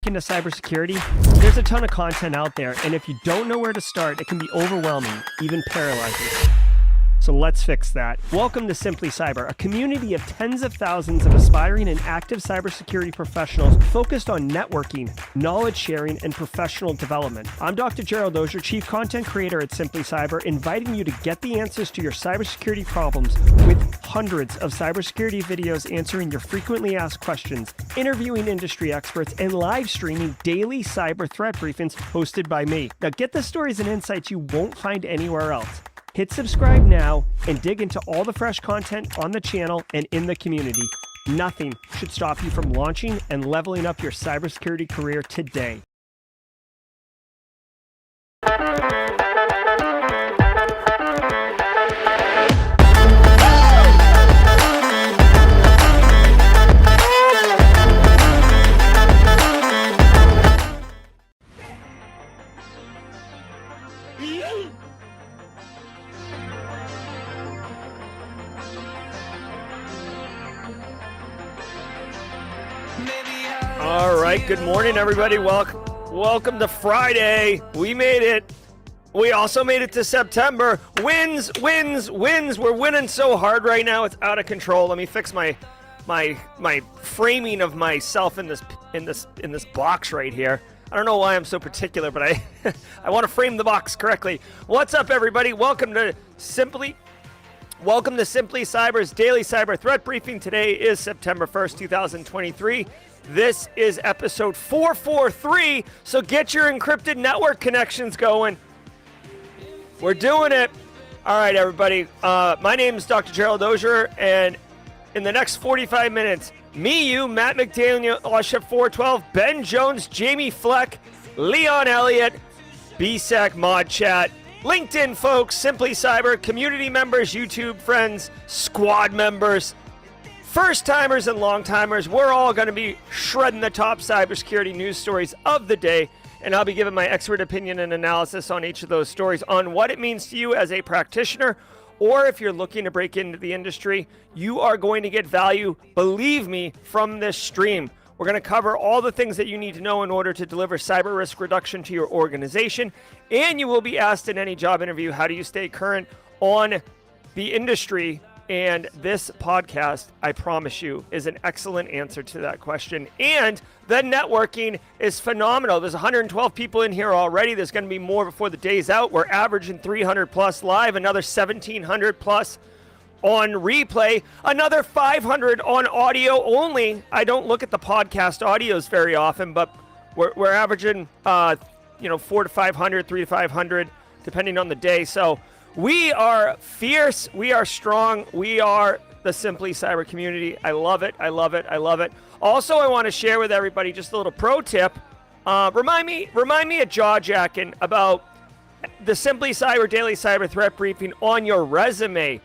into cybersecurity, there's a ton of content out there, and if you don't know where to start, it can be overwhelming, even paralyzing. So let's fix that. Welcome to Simply Cyber, a community of tens of thousands of aspiring and active cybersecurity professionals focused on networking, knowledge sharing, and professional development. I'm Dr. Gerald, Auger, Chief Content Creator at Simply Cyber, inviting you to get the answers to your cybersecurity problems with hundreds of cybersecurity videos answering your frequently asked questions, interviewing industry experts, and live streaming daily cyber threat briefings hosted by me. Now get the stories and insights you won't find anywhere else. Hit subscribe now and dig into all the fresh content on the channel and in the community. Nothing should stop you from launching and leveling up your cybersecurity career today. All right, good morning, everybody. Welcome to Friday. We made it. We also made it to September. Wins. We're winning so hard right now. It's out of control. Let me fix my framing of myself in this box right here. I don't know why I'm so particular, but I want to frame the box correctly. What's up, everybody? Welcome to Simply Cyber's daily cyber threat briefing. Today is September 1st, 2023. This is episode 443, so get your encrypted network connections going. We're doing it. All right, everybody. My name is Dr. Gerald Auger, and in the next 45 minutes, you, Matt McDaniel, Oshep 412, Ben Jones, Jamie Fleck, Leon Elliott, BSEC Mod Chat, LinkedIn folks, Simply Cyber, community members, YouTube friends, squad members, first-timers and long-timers. We're all going to be shredding the top cybersecurity news stories of the day, and I'll be giving my expert opinion and analysis on each of those stories on what it means to you as a practitioner, or if you're looking to break into the industry. You are going to get value, believe me, from this stream. We're going to cover all the things that you need to know in order to deliver cyber risk reduction to your organization, and you will be asked in any job interview, how do you stay current on the industry? And this podcast, I promise you, is an excellent answer to that question. And the networking is phenomenal. There's 112 people in here already. There's going to be more before the day's out. We're averaging 300 plus live, another 1,700 plus on replay, another 500 on audio only. I don't look at the podcast audios very often, but we're averaging 400 to 500, 300 to 500, depending on the day. So we are fierce, we are strong, we are the Simply Cyber community. I love it. Also, I want to share with everybody just a little pro tip. Remind me of jaw jacking about the Simply Cyber daily cyber threat briefing on your resume.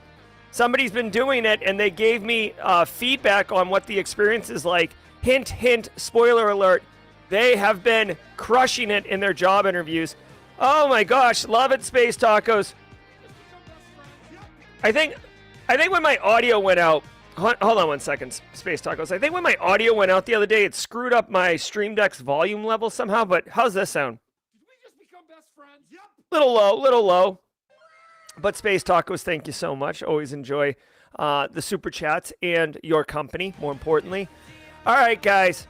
Somebody's been doing it, and they gave me feedback on what the experience is like. Hint, hint, spoiler alert. They have been crushing it in their job interviews. Oh my gosh, love it, Space Tacos. I think when my audio went out, hold on one second, Space Tacos. I think when my audio went out the other day, it screwed up my Stream Deck's volume level somehow, but how's this sound? Did we just become best friends? Yep. Little low. But Space Tacos, thank you so much. Always enjoy the super chats and your company, more importantly. All right, guys.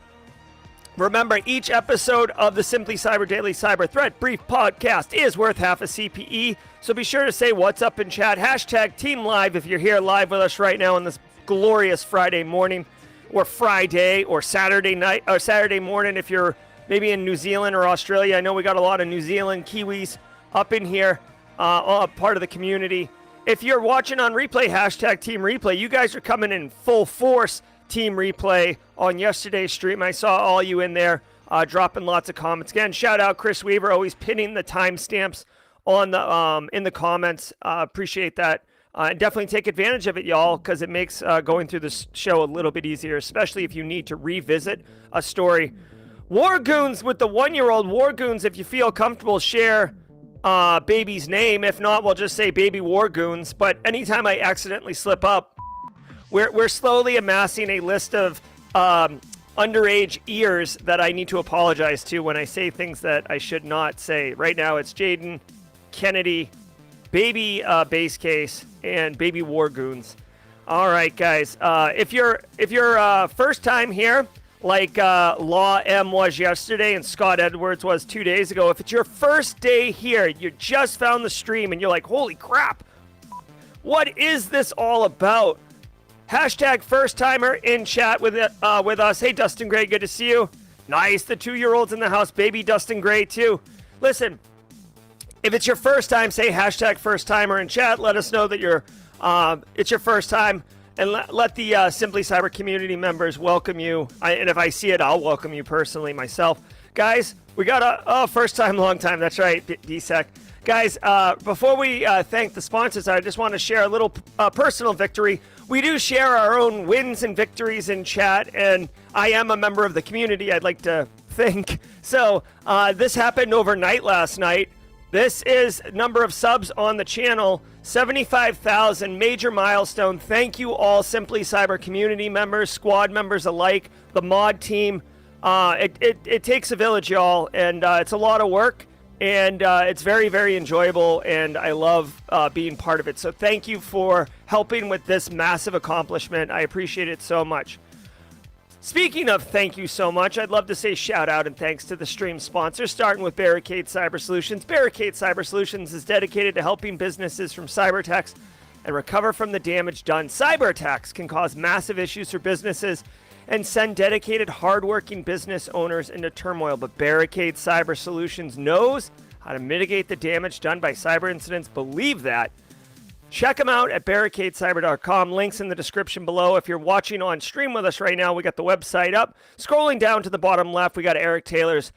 Remember, each episode of the Simply Cyber Daily Cyber Threat Brief podcast is worth half a CPE, so be sure to say what's up in chat. Hashtag Team Live if you're here live with us right now on this glorious Friday morning, or Friday, or Saturday night, or Saturday morning if you're maybe in New Zealand or Australia. I know we got a lot of New Zealand Kiwis up in here, part of the community. If you're watching on replay, hashtag Team Replay. You guys are coming in full force. Team Replay on yesterday's stream. I saw all you in there dropping lots of comments. Again, shout out Chris Weaver, always pinning the timestamps on the in the comments. Appreciate that. Definitely take advantage of it, y'all, because it makes going through this show a little bit easier, especially if you need to revisit a story. War Goons with the 1-year-old. War Goons, if you feel comfortable, share baby's name. If not, we'll just say Baby War Goons. But anytime I accidentally slip up, we're slowly amassing a list of underage ears that I need to apologize to when I say things that I should not say. Right now, it's Jaden, Kennedy, Baby Base Case, and Baby War Goons. All right, guys. If you're first time here, like Law M was yesterday and Scott Edwards was 2 days ago, if it's your first day here, you just found the stream and you're like, holy crap, what is this all about? Hashtag first timer in chat with us. Hey, Dustin Gray, good to see you. Nice, the 2-year-old's in the house. Baby Dustin Gray, too. Listen, if it's your first time, say hashtag first timer in chat. Let us know that it's your first time. And let the Simply Cyber community members welcome you. And if I see it, I'll welcome you personally myself. Guys, we got a first time, long time. That's right, DSEC. Guys, before we thank the sponsors, I just want to share a little personal victory. We do share our own wins and victories in chat, and I am a member of the community, I'd like to think. So this happened overnight last night. This is number of subs on the channel, 75,000, major milestone. Thank you all Simply Cyber community members, squad members alike, the mod team. It takes a village, y'all, and it's a lot of work. And it's very, very enjoyable, and I love being part of it. So thank you for helping with this massive accomplishment. I appreciate it so much. Speaking of thank you so much, I'd love to say shout out and thanks to the stream sponsors, starting with Barricade Cyber Solutions. Barricade Cyber Solutions is dedicated to helping businesses from cyber attacks and recover from the damage done. Cyber attacks can cause massive issues for businesses and send dedicated, hardworking business owners into turmoil. But Barricade Cyber Solutions knows how to mitigate the damage done by cyber incidents. Believe that. Check them out at barricadecyber.com. Links in the description below. If you're watching on stream with us right now, we got the website up. Scrolling down to the bottom left, we got Eric Taylor's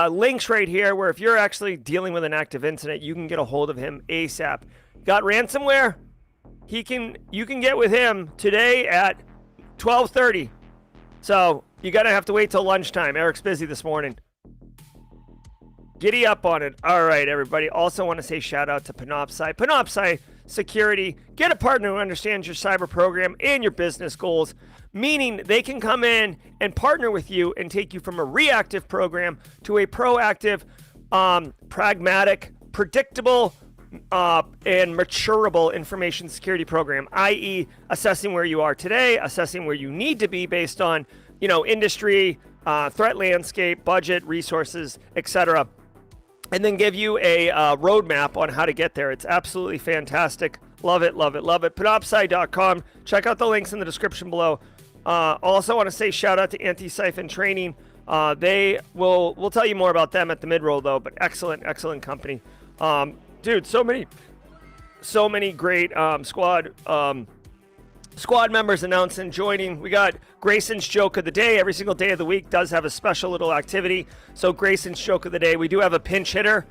links right here, where if you're actually dealing with an active incident, you can get a hold of him ASAP. Got ransomware? You can get with him today at 12:30. So you're going to have to wait till lunchtime. Eric's busy this morning. Giddy up on it. All right, everybody. Also want to say shout out to Panoptcy. Panoptcy Security. Get a partner who understands your cyber program and your business goals, meaning they can come in and partner with you and take you from a reactive program to a proactive, pragmatic, predictable, and maturable information security program, i.e. assessing where you are today, assessing where you need to be based on, industry, threat landscape, budget, resources, etc., and then give you a roadmap on how to get there. It's absolutely fantastic. Love it, love it, love it. Panoptcy.com. Check out the links in the description below. Also want to say shout out to Antisyphon Training. We'll tell you more about them at the mid-roll though, but excellent company. Dude, so many great squad members announcing, joining. We got Grayson's Joke of the Day. Every single day of the week does have a special little activity. So Grayson's Joke of the Day. We do have a pinch hitter,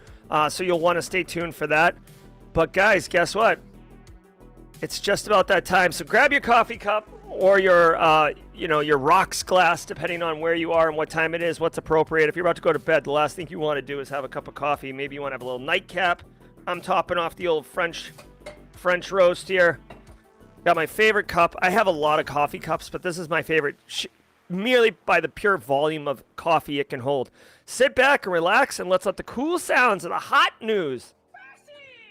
so you'll want to stay tuned for that. But guys, guess what? It's just about that time. So grab your coffee cup or your rocks glass, depending on where you are and what time it is, what's appropriate. If you're about to go to bed, the last thing you want to do is have a cup of coffee. Maybe you want to have a little nightcap. I'm topping off the old French roast here. Got my favorite cup. I have a lot of coffee cups, but this is my favorite merely by the pure volume of coffee it can hold. Sit back and relax, and let's let the cool sounds of the hot news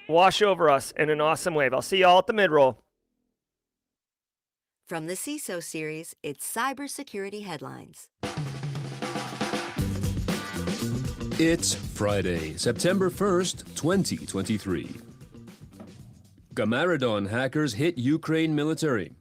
wash over us in an awesome wave. I'll see y'all at the mid-roll. From the CISO series, it's Cybersecurity Headlines. It's Friday, September 1st, 2023. Gamaredon hackers hit Ukraine military.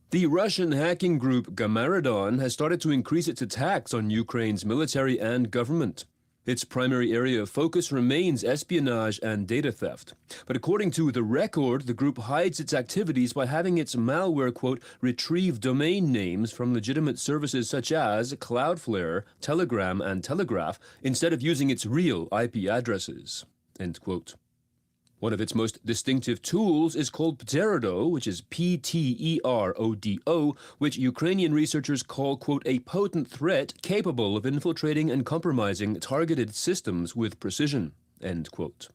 The Russian hacking group Gamaredon has started to increase its attacks on Ukraine's military and government. Its primary area of focus remains espionage and data theft. But according to The Record, the group hides its activities by having its malware, quote, retrieve domain names from legitimate services such as Cloudflare, Telegram, and Telegraph, instead of using its real IP addresses, end quote. One of its most distinctive tools is called Pterodo, which is P-T-E-R-O-D-O, which Ukrainian researchers call, quote, a potent threat capable of infiltrating and compromising targeted systems with precision, end quote.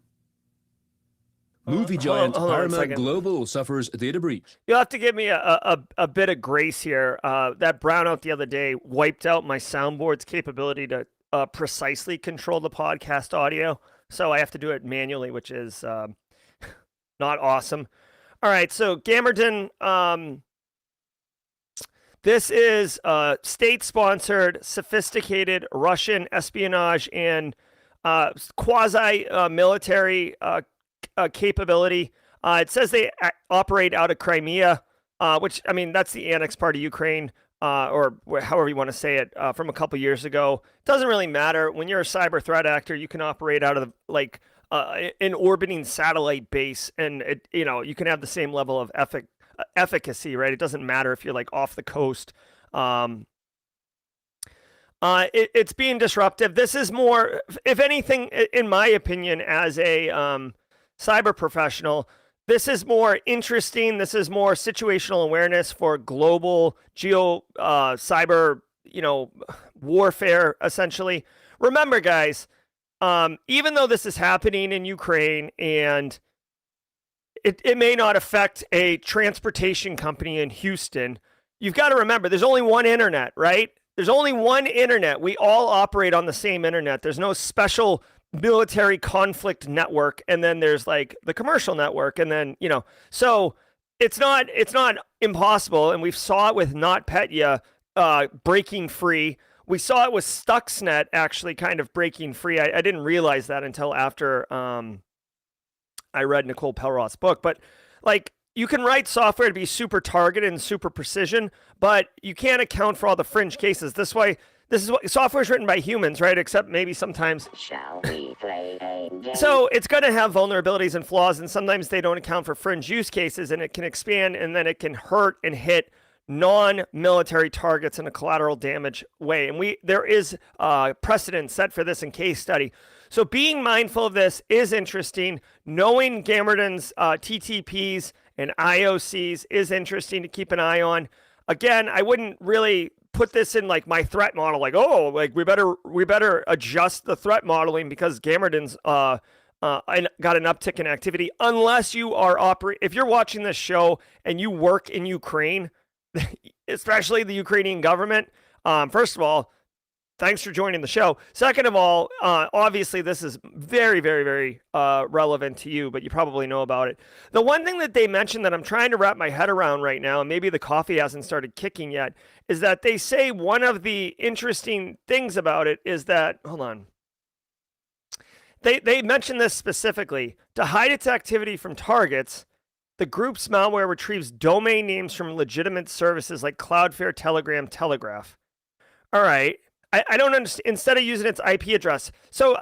Movie giant hold on a Paramount second. Global suffers data breach. You'll have to give me a bit of grace here. That brownout the other day wiped out my soundboard's capability to precisely control the podcast audio. So I have to do it manually, which is not awesome. All right, so Gamerden, this is state-sponsored, sophisticated Russian espionage and quasi-military capability. It says they operate out of Crimea, which, I mean, that's the annexed part of Ukraine, or however you want to say it, from a couple years ago. Doesn't really matter. When you're a cyber threat actor, you can operate out of, like, an orbiting satellite base, and, you can have the same level of efficacy, right? It doesn't matter if you're, like, off the coast. It's being disruptive. This is more, if anything, in my opinion, as a cyber professional, this is more interesting. This is more situational awareness for global cyber, warfare, essentially. Remember, guys, even though this is happening in Ukraine and it may not affect a transportation company in Houston, you've got to remember there's only one internet, right? There's only one internet. We all operate on the same internet. There's no special military conflict network, and then there's like the commercial network, and then so it's not impossible, and we saw it with NotPetya breaking free. We saw it with Stuxnet actually kind of breaking free. I didn't realize that until after I read Nicole Pelroth's book, but like, you can write software to be super targeted and super precision, but you can't account for all the fringe cases. This is what software is written by humans, right? Except maybe sometimes. Shall we play a game? So it's going to have vulnerabilities and flaws, and sometimes they don't account for fringe use cases, and it can expand, and then it can hurt and hit non-military targets in a collateral damage way. And there is precedent set for this in case study. So being mindful of this is interesting. Knowing Gamerden's TTPs and IOCs is interesting to keep an eye on. Again, I wouldn't really put this in like my threat model, like, oh, like we better adjust the threat modeling because Gamerden's got an uptick in activity, unless you are if you're watching this show and you work in Ukraine, especially the Ukrainian government. First of all, thanks for joining the show. Second of all, obviously this is very, very, very relevant to you, but you probably know about it. The one thing that they mentioned that I'm trying to wrap my head around right now, and maybe the coffee hasn't started kicking yet, is that they say one of the interesting things about it is that, hold on. They mentioned this specifically. To hide its activity from targets, the group's malware retrieves domain names from legitimate services like Cloudflare, Telegram, Telegraph. All right. I don't understand. Instead of using its IP address. So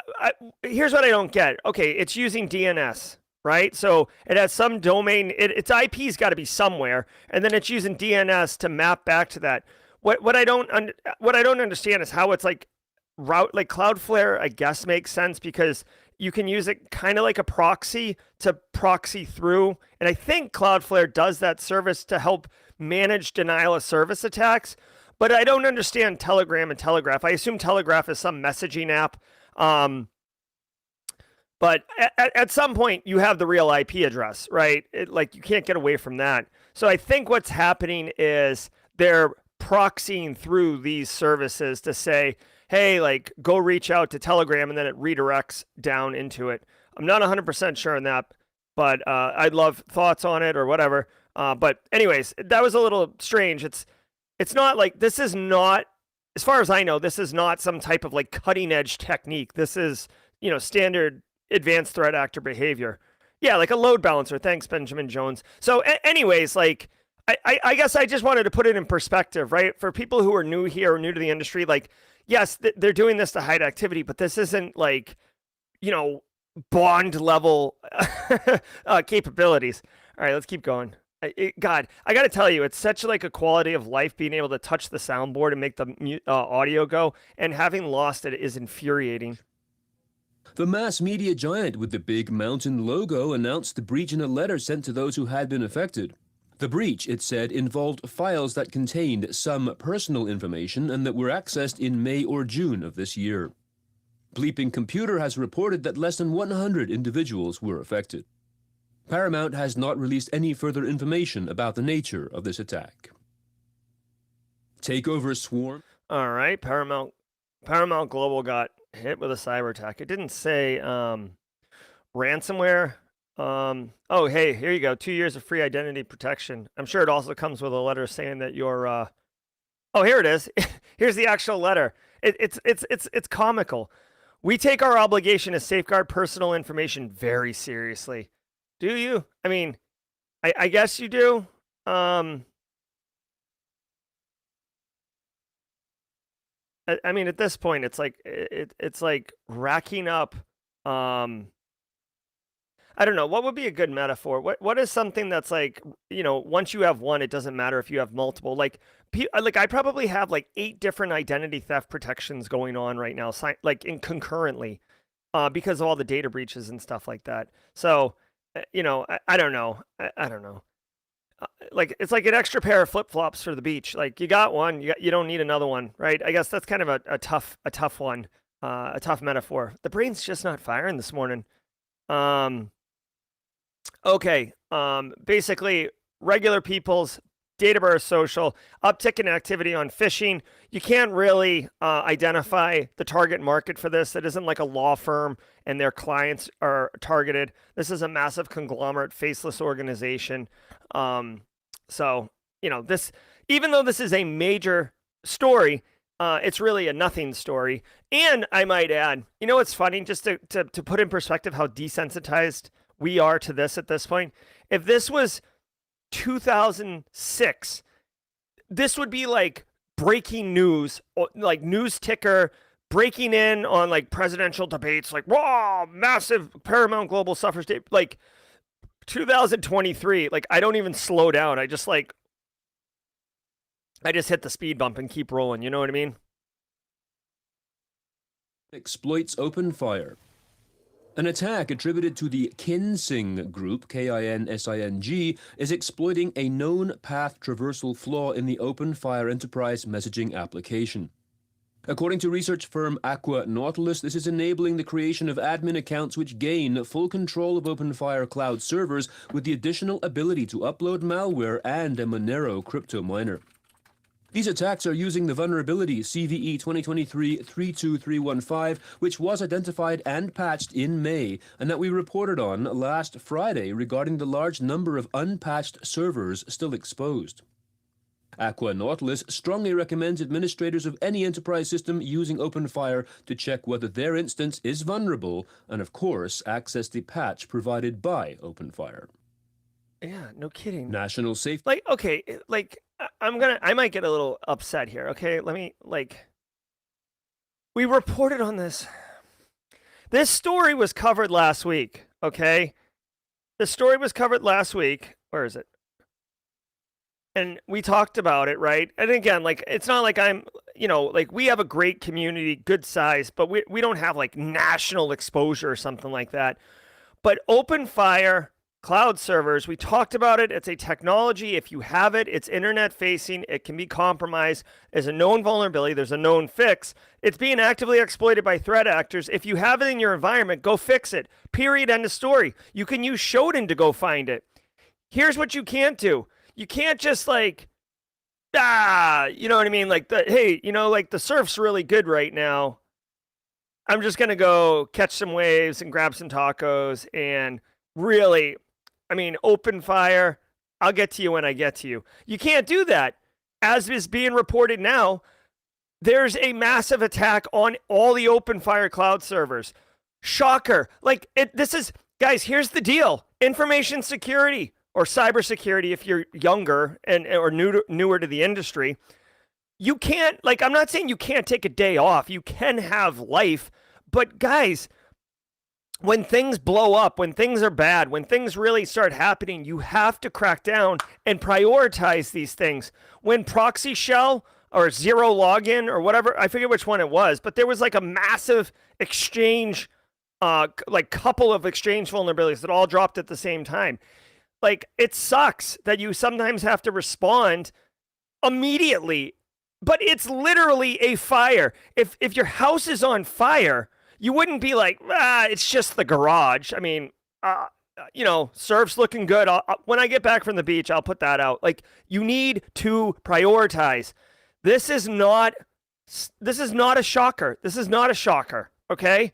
here's what I don't get. Okay, it's using DNS, right? So it has some domain. Its IP's got to be somewhere, and then it's using DNS to map back to that. What I don't understand is how it's like route, like Cloudflare, I guess makes sense because you can use it kind of like a proxy to proxy through. And I think Cloudflare does that service to help manage denial of service attacks. But I don't understand Telegram and Telegraph. I assume Telegraph is some messaging app. But at some point, you have the real IP address, right? Like, you can't get away from that. So I think what's happening is they're proxying through these services to say, hey, like, go reach out to Telegram, and then it redirects down into it. I'm not 100% sure on that, but I'd love thoughts on it or whatever. But anyways, that was a little strange. It's not like, this is not, as far as I know, this is not some type of like cutting edge technique. This is, standard advanced threat actor behavior. Yeah, like a load balancer. Thanks, Benjamin Jones. So anyways, like, I guess I just wanted to put it in perspective, right? For people who are new here or new to the industry, like, yes, they're doing this to hide activity, but this isn't like, Bond level capabilities. All right, let's keep going. God, I got to tell you, it's such like a quality of life being able to touch the soundboard and make the audio go, and having lost it is infuriating. The mass media giant with the big mountain logo announced the breach in a letter sent to those who had been affected. The breach, it said, involved files that contained some personal information and that were accessed in May or June of this year. Bleeping Computer has reported that less than 100 individuals were affected. Paramount has not released any further information about the nature of this attack. Takeover swarm. All right, Paramount Global got hit with a cyber attack. It didn't say ransomware. Oh, hey, here you go. 2 years of free identity protection. I'm sure it also comes with a letter saying that you're. Oh, here it is. Here's the actual letter. It's comical. We take our obligation to safeguard personal information very seriously. Do you? I mean, I guess you do. I mean, at this point, it's like it's like racking up. I don't know. What would be a good metaphor? What is something that's like, once you have one, it doesn't matter if you have multiple. Like I probably have like 8 different identity theft protections going on right now, like in concurrently, because of all the data breaches and stuff like that. So, I don't know. I don't know. Like it's like an extra pair of flip-flops for the beach. Like you got one, you don't need another one, right? I guess that's kind of a tough one, a tough metaphor. The brain's just not firing this morning. Okay. Basically, regular people's data burst social, uptick in activity on phishing. You can't really identify the target market for this. It isn't like a law firm and their clients are targeted. This is a massive conglomerate, faceless organization. So, this, even though this is a major story, it's really a nothing story. And I might add, what's funny, just to put in perspective how desensitized we are to this at this point. If this was 2006, this would be like breaking news, like news ticker, breaking in on like presidential debates, like, wow, massive Paramount Global suffers. Like 2023, like I don't even slow down. I just hit the speed bump and keep rolling. You know what I mean? Exploits open fire. An attack attributed to the Kinsing group, Kinsing, is exploiting a known path traversal flaw in the OpenFire enterprise messaging application. According to research firm Aqua Nautilus, this is enabling the creation of admin accounts which gain full control of OpenFire cloud servers with the additional ability to upload malware and a Monero crypto miner. These attacks are using the vulnerability CVE 2023-32315, which was identified and patched in May, and that we reported on last Friday regarding the large number of unpatched servers still exposed. Aqua Nautilus strongly recommends administrators of any enterprise system using OpenFire to check whether their instance is vulnerable and, of course, access the patch provided by OpenFire. Yeah, no kidding. National safety. Like, okay, like I might get a little upset here. Okay, we reported on this. This story was covered last week. Okay, the story was covered last week. Where is it? And we talked about it, right? And again, like, it's not like I'm, like we have a great community, good size, but we don't have like national exposure or something like that. But OpenFire cloud servers, we talked about it. It's a technology. If you have it, it's internet facing. It can be compromised. There's a known vulnerability. There's a known fix. It's being actively exploited by threat actors. If you have it in your environment, go fix it. Period. End of story. You can use Shodan to go find it. Here's what you can't do. You can't just like, you know what I mean? Like, hey, like the surf's really good right now. I'm just going to go catch some waves and grab some tacos and really, OpenFire, I'll get to you when I get to you. You can't do that. As is being reported now, there's a massive attack on all the OpenFire cloud servers. Shocker. Like, this is, guys, here's the deal. Information security or cybersecurity, if you're younger or newer to the industry, you can't, like, I'm not saying you can't take a day off. You can have life. But, guys, when things blow up, when things are bad, when things really start happening, you have to crack down and prioritize these things. When Proxy Shell or Zero Login or whatever, I forget which one it was, but there was like a massive exchange, like couple of exchange vulnerabilities that all dropped at the same time. Like, it sucks that you sometimes have to respond immediately, but it's literally a fire. If your house is on fire, you wouldn't be like, it's just the garage. surf's looking good. When I get back from the beach, I'll put that out. Like, you need to prioritize. This is not a shocker. This is not a shocker, okay?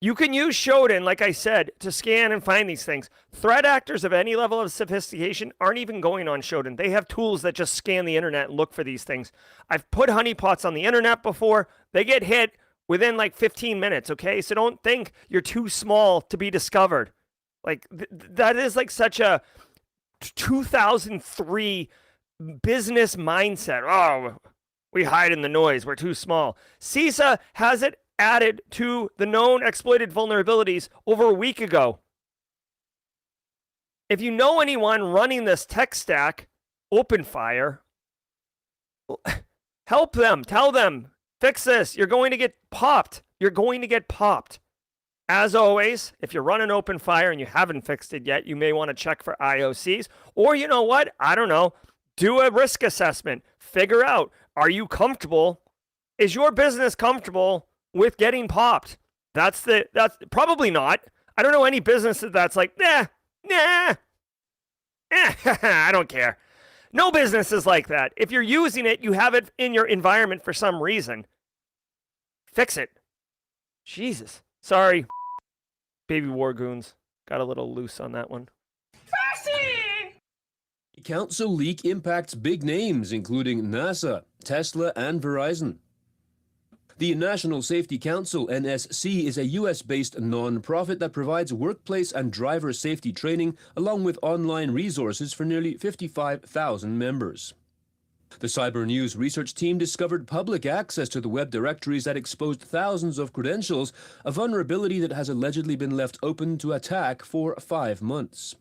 You can use Shodan, like I said, to scan and find these things. Threat actors of any level of sophistication aren't even going on Shodan. They have tools that just scan the internet and look for these things. I've put honeypots on the internet before. They get hit within like 15 minutes, okay? So don't think you're too small to be discovered. Like, that is like such a 2003 business mindset. Oh, we hide in the noise. We're too small. CISA has it added to the known exploited vulnerabilities over a week ago. If you know anyone running this tech stack, OpenFire, help them. Tell them, fix this. You're going to get popped. You're going to get popped. As always, if you're running OpenFire and you haven't fixed it yet, you may want to check for IOCs. Or, you know what? I don't know. Do a risk assessment. Figure out, are you comfortable? Is your business comfortable with getting popped? That's probably not. I don't know any business that's like, I don't care. No business is like that. If you're using it, you have it in your environment for some reason. Fix it. Jesus. Sorry, baby war goons. Got a little loose on that one. The council leak impacts big names, including NASA, Tesla, and Verizon. The National Safety Council, NSC, is a US-based non-profit that provides workplace and driver safety training along with online resources for nearly 55,000 members. The Cyber News research team discovered public access to the web directories that exposed thousands of credentials, a vulnerability that has allegedly been left open to attack for 5 months.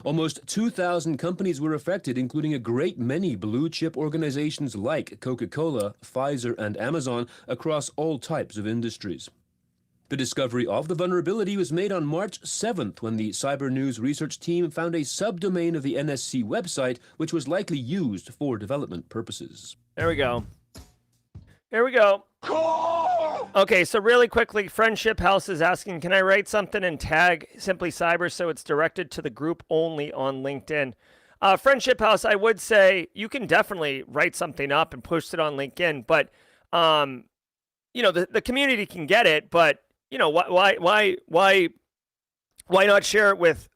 Almost 2,000 companies were affected, including a great many blue-chip organizations like Coca-Cola, Pfizer, and Amazon across all types of industries. The discovery of the vulnerability was made on March 7th when the Cyber News research team found a subdomain of the NSC website, which was likely used for development purposes. There we go. Here we go. Okay, so really quickly, Friendship House is asking, can I write something and tag Simply Cyber so it's directed to the group only on LinkedIn? Friendship House, I would say you can definitely write something up and post it on LinkedIn, but the community can get it, but why not share it with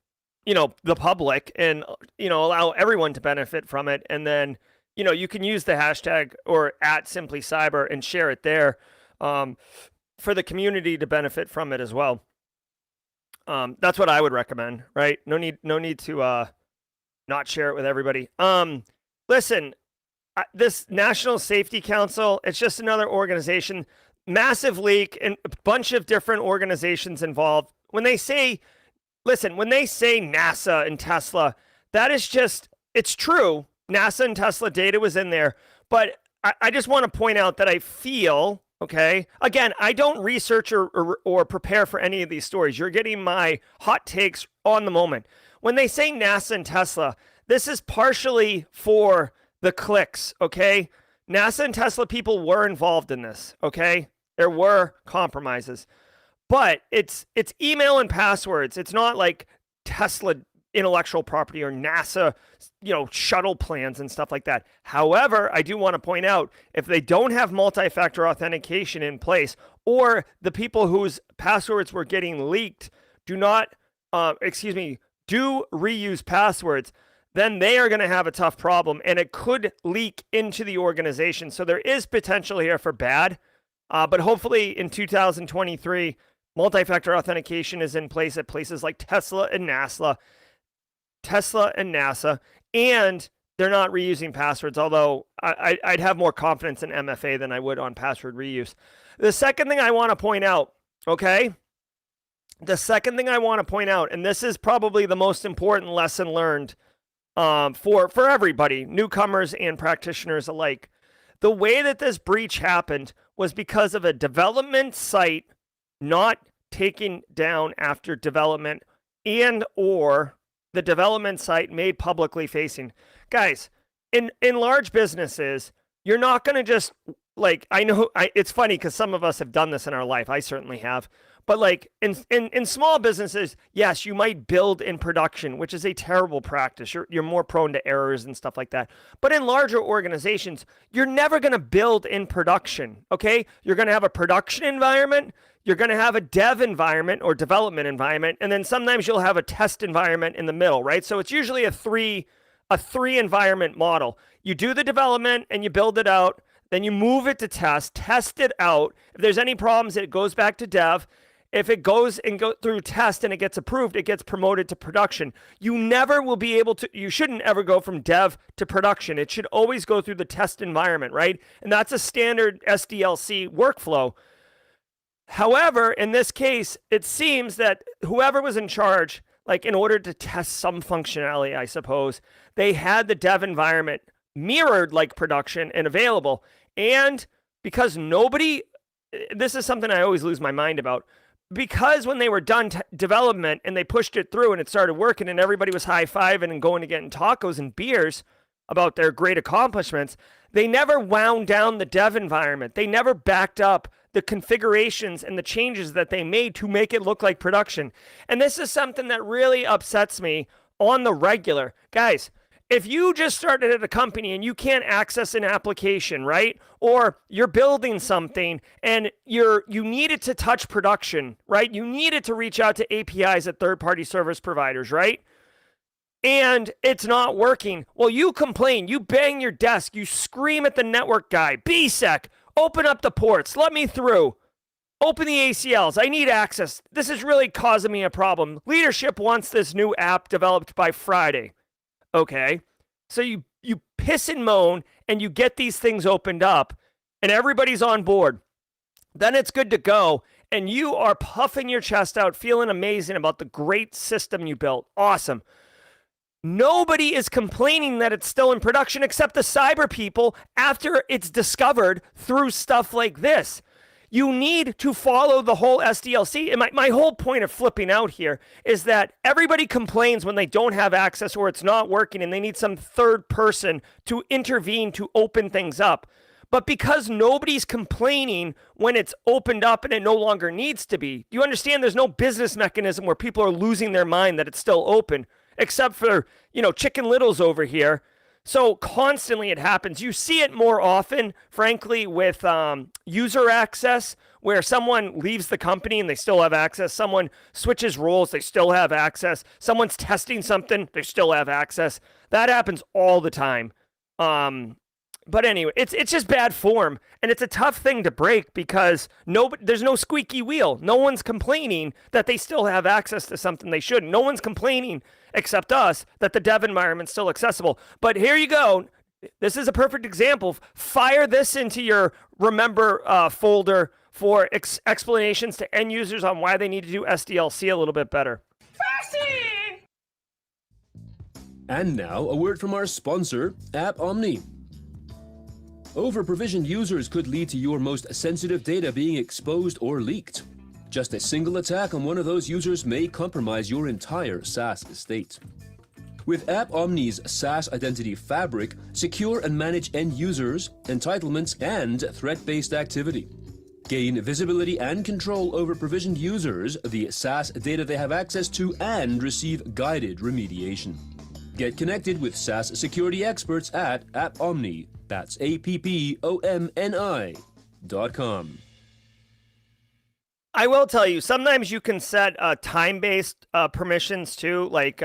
the public and allow everyone to benefit from it, and then you can use the hashtag or @SimplyCyber and share it there for the community to benefit from it as well. That's what I would recommend, right? No need to not share it with everybody. Listen, this National Safety Council, it's just another organization, massive leak, and a bunch of different organizations involved. When they say NASA and Tesla, that is just, it's true. NASA and Tesla data was in there, but I just want to point out that I feel, okay, again, I don't research or prepare for any of these stories. You're getting my hot takes on the moment. When they say NASA and Tesla, this is partially for the clicks, okay? NASA and Tesla people were involved in this, okay? There were compromises, but it's email and passwords. It's not like Tesla intellectual property or NASA, shuttle plans and stuff like that. However, I do want to point out, if they don't have multi-factor authentication in place, or the people whose passwords were getting leaked do reuse passwords, then they are going to have a tough problem, and it could leak into the organization. So there is potential here for bad, but hopefully in 2023, multi-factor authentication is in place at places like Tesla and NASA, and they're not reusing passwords, although I'd have more confidence in MFA than I would on password reuse. The second thing I want to point out, okay? The second thing I want to point out, and this is probably the most important lesson learned for everybody, newcomers and practitioners alike. The way that this breach happened was because of a development site not taken down after development, and or the development site made publicly facing. Guys, in large businesses, you're not going to just like, I know it's funny because some of us have done this in our life. I certainly have. But like in small businesses, yes, you might build in production, which is a terrible practice. You're more prone to errors and stuff like that. But in larger organizations, you're never going to build in production, okay? You're going to have a production environment, you're going to have a dev environment or development environment, and then sometimes you'll have a test environment in the middle, right? So it's usually a three environment model. You do the development and you build it out, then you move it to test it out. If there's any problems, it goes back to dev. If it goes through test and it gets approved, it gets promoted to production. You never will be able to, you shouldn't ever go from dev to production. It should always go through the test environment, right? And that's a standard SDLC workflow. However, in this case, it seems that whoever was in charge, like in order to test some functionality, I suppose, they had the dev environment mirrored like production and available. And because this is something I always lose my mind about, because when they were done development and they pushed it through and it started working and everybody was high-fiving and going to getting tacos and beers about their great accomplishments, they never wound down the dev environment. They never backed up the configurations and the changes that they made to make it look like production. And this is something that really upsets me on the regular. Guys, if you just started at a company and you can't access an application, right? Or you're building something and you need it to touch production, right? You need it to reach out to APIs at third-party service providers, right? And it's not working. Well, you complain, you bang your desk, you scream at the network guy, BSEC, open up the ports, let me through. Open the ACLs, I need access. This is really causing me a problem. Leadership wants this new app developed by Friday. Okay, so you piss and moan and you get these things opened up and everybody's on board. Then it's good to go and you are puffing your chest out, feeling amazing about the great system you built. Awesome. Nobody is complaining that it's still in production except the cyber people after it's discovered through stuff like this. You need to follow the whole SDLC. And my whole point of flipping out here is that everybody complains when they don't have access or it's not working and they need some third person to intervene to open things up. But because nobody's complaining when it's opened up and it no longer needs to be, you understand there's no business mechanism where people are losing their mind that it's still open, except for, Chicken Littles over here. So constantly it happens. You see it more often, frankly, with user access, where someone leaves the company and they still have access. Someone switches roles, they still have access. Someone's testing something, they still have access. That happens all the time. But anyway, it's just bad form, and it's a tough thing to break because there's no squeaky wheel. No one's complaining that they still have access to something they shouldn't. No one's complaining except us that the dev environment's still accessible. But here you go. This is a perfect example. Fire this into your remember folder for explanations to end users on why they need to do SDLC a little bit better. And now, a word from our sponsor, App Omni. Over-provisioned users could lead to your most sensitive data being exposed or leaked. Just a single attack on one of those users may compromise your entire SaaS estate. With App Omni's SaaS Identity Fabric, secure and manage end users, entitlements, and threat-based activity. Gain visibility and control over provisioned users, the SaaS data they have access to, and receive guided remediation. Get connected with SaaS security experts at App Omni. That's AppOmni.com. I will tell you, sometimes you can set time-based permissions too. Like,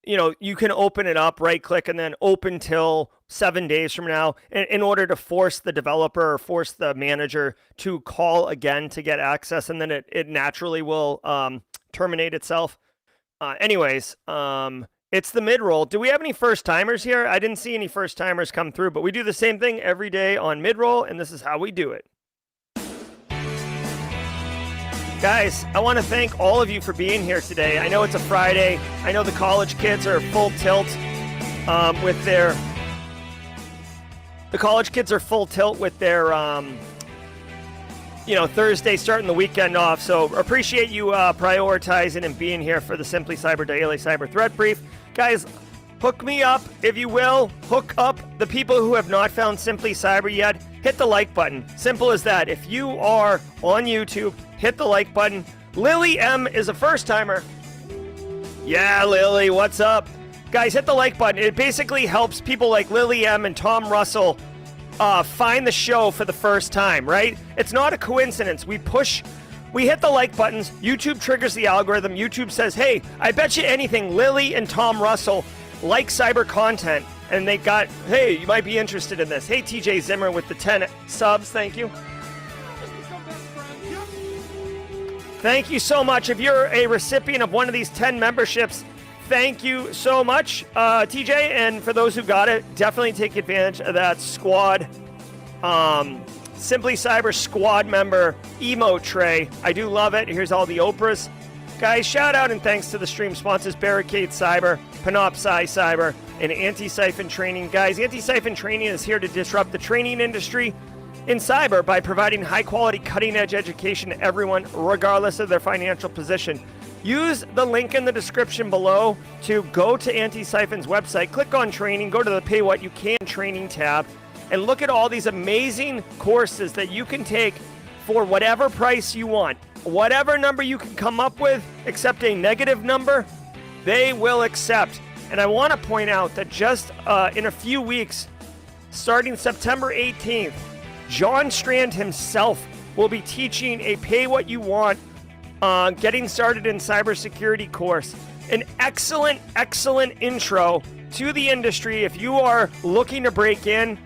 you can open it up, right-click, and then open till 7 days from now in order to force the developer or force the manager to call again to get access, and then it naturally will terminate itself. Anyways, it's the mid-roll. Do we have any first-timers here? I didn't see any first-timers come through, but we do the same thing every day on mid-roll, and this is how we do it. Guys, I want to thank all of you for being here today. I know it's a Friday. I know the college kids are full tilt with their... The college kids are full tilt with their, Thursday starting the weekend off. So appreciate you prioritizing and being here for the Simply Cyber Daily Cyber Threat Brief. Guys, hook me up, if you will. Hook up the people who have not found Simply Cyber yet. hit the like button. Simple as that. If you are on YouTube, hit the like button. Lily M is a first timer. Yeah, Lily, what's up? Guys, hit the like button. It basically helps people like Lily M and Tom Russell find the show for the first time, right? It's not a coincidence. We hit the like buttons. YouTube triggers the algorithm. YouTube says, hey, I bet you anything Lily and Tom Russell like cyber content. And they got, hey, you might be interested in this. Hey, TJ Zimmer with the 10 subs. Thank you. Just become best friends. Yep. Thank you so much. If you're a recipient of one of these 10 memberships, thank you so much, TJ. And for those who got it, definitely take advantage of that squad, Simply Cyber squad member emote tray. I do love it. Here's all the Oprahs. Guys, shout out and thanks to the stream sponsors, Barricade Cyber, Panoptcy Cyber, and Antisyphon Training. Guys, Antisyphon Training is here to disrupt the training industry in cyber by providing high-quality, cutting-edge education to everyone, regardless of their financial position. Use the link in the description below to go to Antisyphon's website, click on training, go to the Pay What You Can training tab, and look at all these amazing courses that you can take for whatever price you want. Whatever number you can come up with, except a negative number, they will accept. And I want to point out that just in a few weeks, starting September 18th, John Strand himself will be teaching a Pay What You Want Getting Started in Cybersecurity course. An excellent, excellent intro to the industry. If you are looking to break in,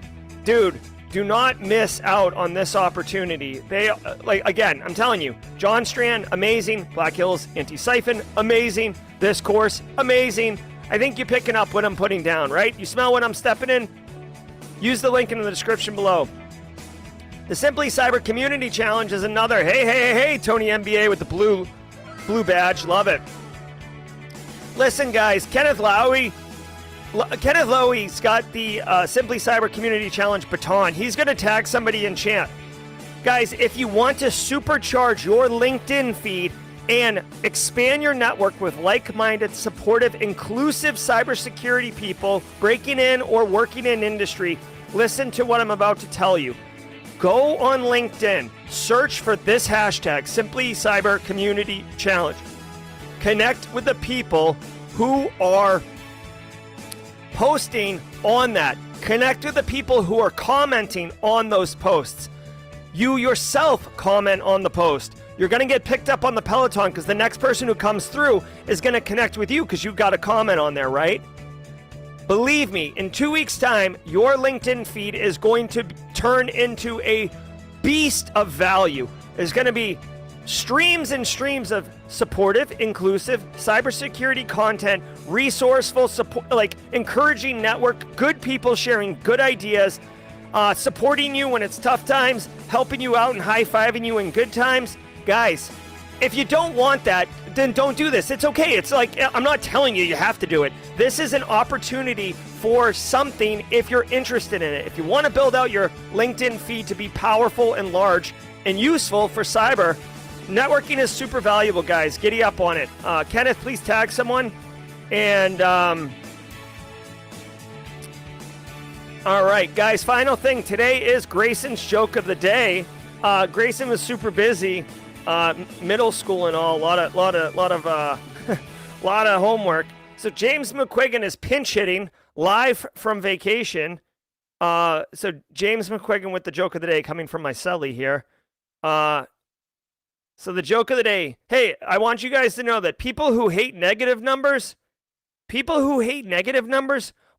dude, do not miss out on this opportunity. They, again, I'm telling you, John Strand, amazing. Black Hills, Antisyphon, amazing. This course, amazing. I think you're picking up what I'm putting down, right? You smell what I'm stepping in? Use the link in the description below. The Simply Cyber Community Challenge is another. Hey, Tony MBA with the blue badge. Love it. Listen, guys, Kenneth Lowy's got the Simply Cyber Community Challenge baton. He's going to tag somebody in chat. Guys, if you want to supercharge your LinkedIn feed and expand your network with like-minded, supportive, inclusive cybersecurity people breaking in or working in industry, listen to what I'm about to tell you. Go on LinkedIn, search for this hashtag, Simply Cyber Community Challenge. Connect with the people who are posting on that. Connect with the people who are commenting on those posts. You yourself comment on the post. You're going to get picked up on the Peloton because the next person who comes through is going to connect with you because you've got a comment on there, right? Believe me, in 2 weeks' time, your LinkedIn feed is going to turn into a beast of value. There's going to be streams and streams of supportive, inclusive, cybersecurity content, resourceful, support, like encouraging network, good people sharing good ideas, supporting you when it's tough times, helping you out and high-fiving you in good times. Guys, if you don't want that, then don't do this. It's okay. It's like, I'm not telling you have to do it. This is an opportunity for something if you're interested in it. If you want to build out your LinkedIn feed to be powerful and large and useful for cyber, networking is super valuable, guys. Giddy up on it. Kenneth, please tag someone. And, all right, guys, final thing. Today is Grayson's joke of the day. Grayson was super busy. Middle school and all, a lot of homework. So James McQuiggan is pinch hitting live from vacation. So James McQuiggan with the joke of the day coming from my celly here. So the joke of the day. Hey, I want you guys to know that people who hate negative numbers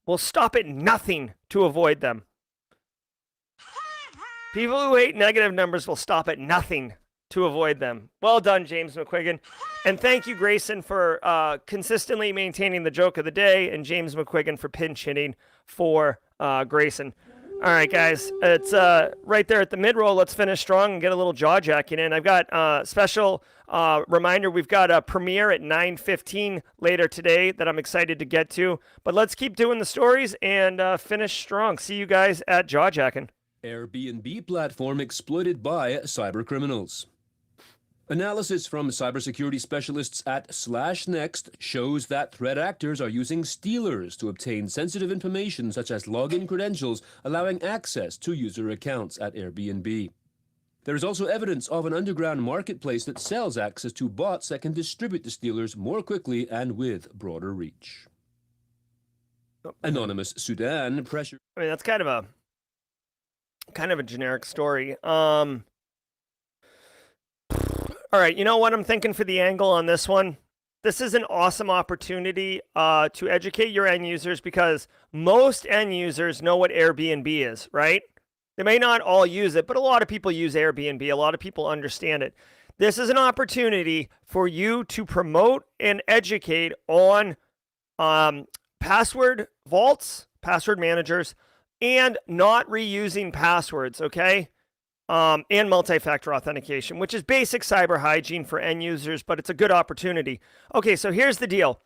will stop at nothing to avoid them. People who hate negative numbers will stop at nothing to avoid them. Well done, James McQuiggan. And thank you, Grayson, for consistently maintaining the joke of the day, and James McQuiggan for pinch hitting for Grayson. All right, guys, it's right there at the mid-roll. Let's finish strong and get a little jaw-jacking in. I've got special reminder. We've got a premiere at 9:15 later today that I'm excited to get to. But let's keep doing the stories and finish strong. See you guys at jaw-jacking. Airbnb platform exploited by cybercriminals. Analysis from cybersecurity specialists at /Next shows that threat actors are using stealers to obtain sensitive information such as login credentials, allowing access to user accounts at Airbnb. There is also evidence of an underground marketplace that sells access to bots that can distribute the stealers more quickly and with broader reach. Anonymous Sudan pressure. I mean, that's kind of a generic story. All right, you know what I'm thinking for the angle on this one? This is an awesome opportunity to educate your end users, because most end users know what Airbnb is, right? They may not all use it, but a lot of people use Airbnb. A lot of people understand it. This is an opportunity for you to promote and educate on password vaults, password managers, and not reusing passwords, okay? And multi-factor authentication, which is basic cyber hygiene for end users, but it's a good opportunity. Okay, so here's the deal.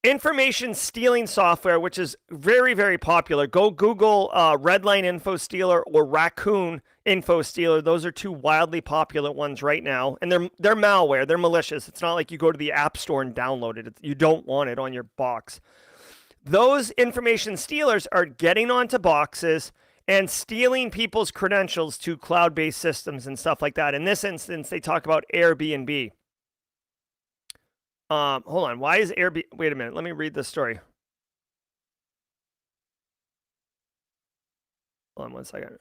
Information stealing software, which is very, very popular. Go Google Redline Info Stealer or Raccoon Info Stealer. Those are two wildly popular ones right now. And they're malware. They're malicious. It's not like you go to the App Store and download it. You don't want it on your box. Those information stealers are getting onto boxes and stealing people's credentials to cloud-based systems and stuff like that. In this instance, they talk about Airbnb. Hold on. Why is Airbnb? Wait a minute. Let me read this story. Hold on one second.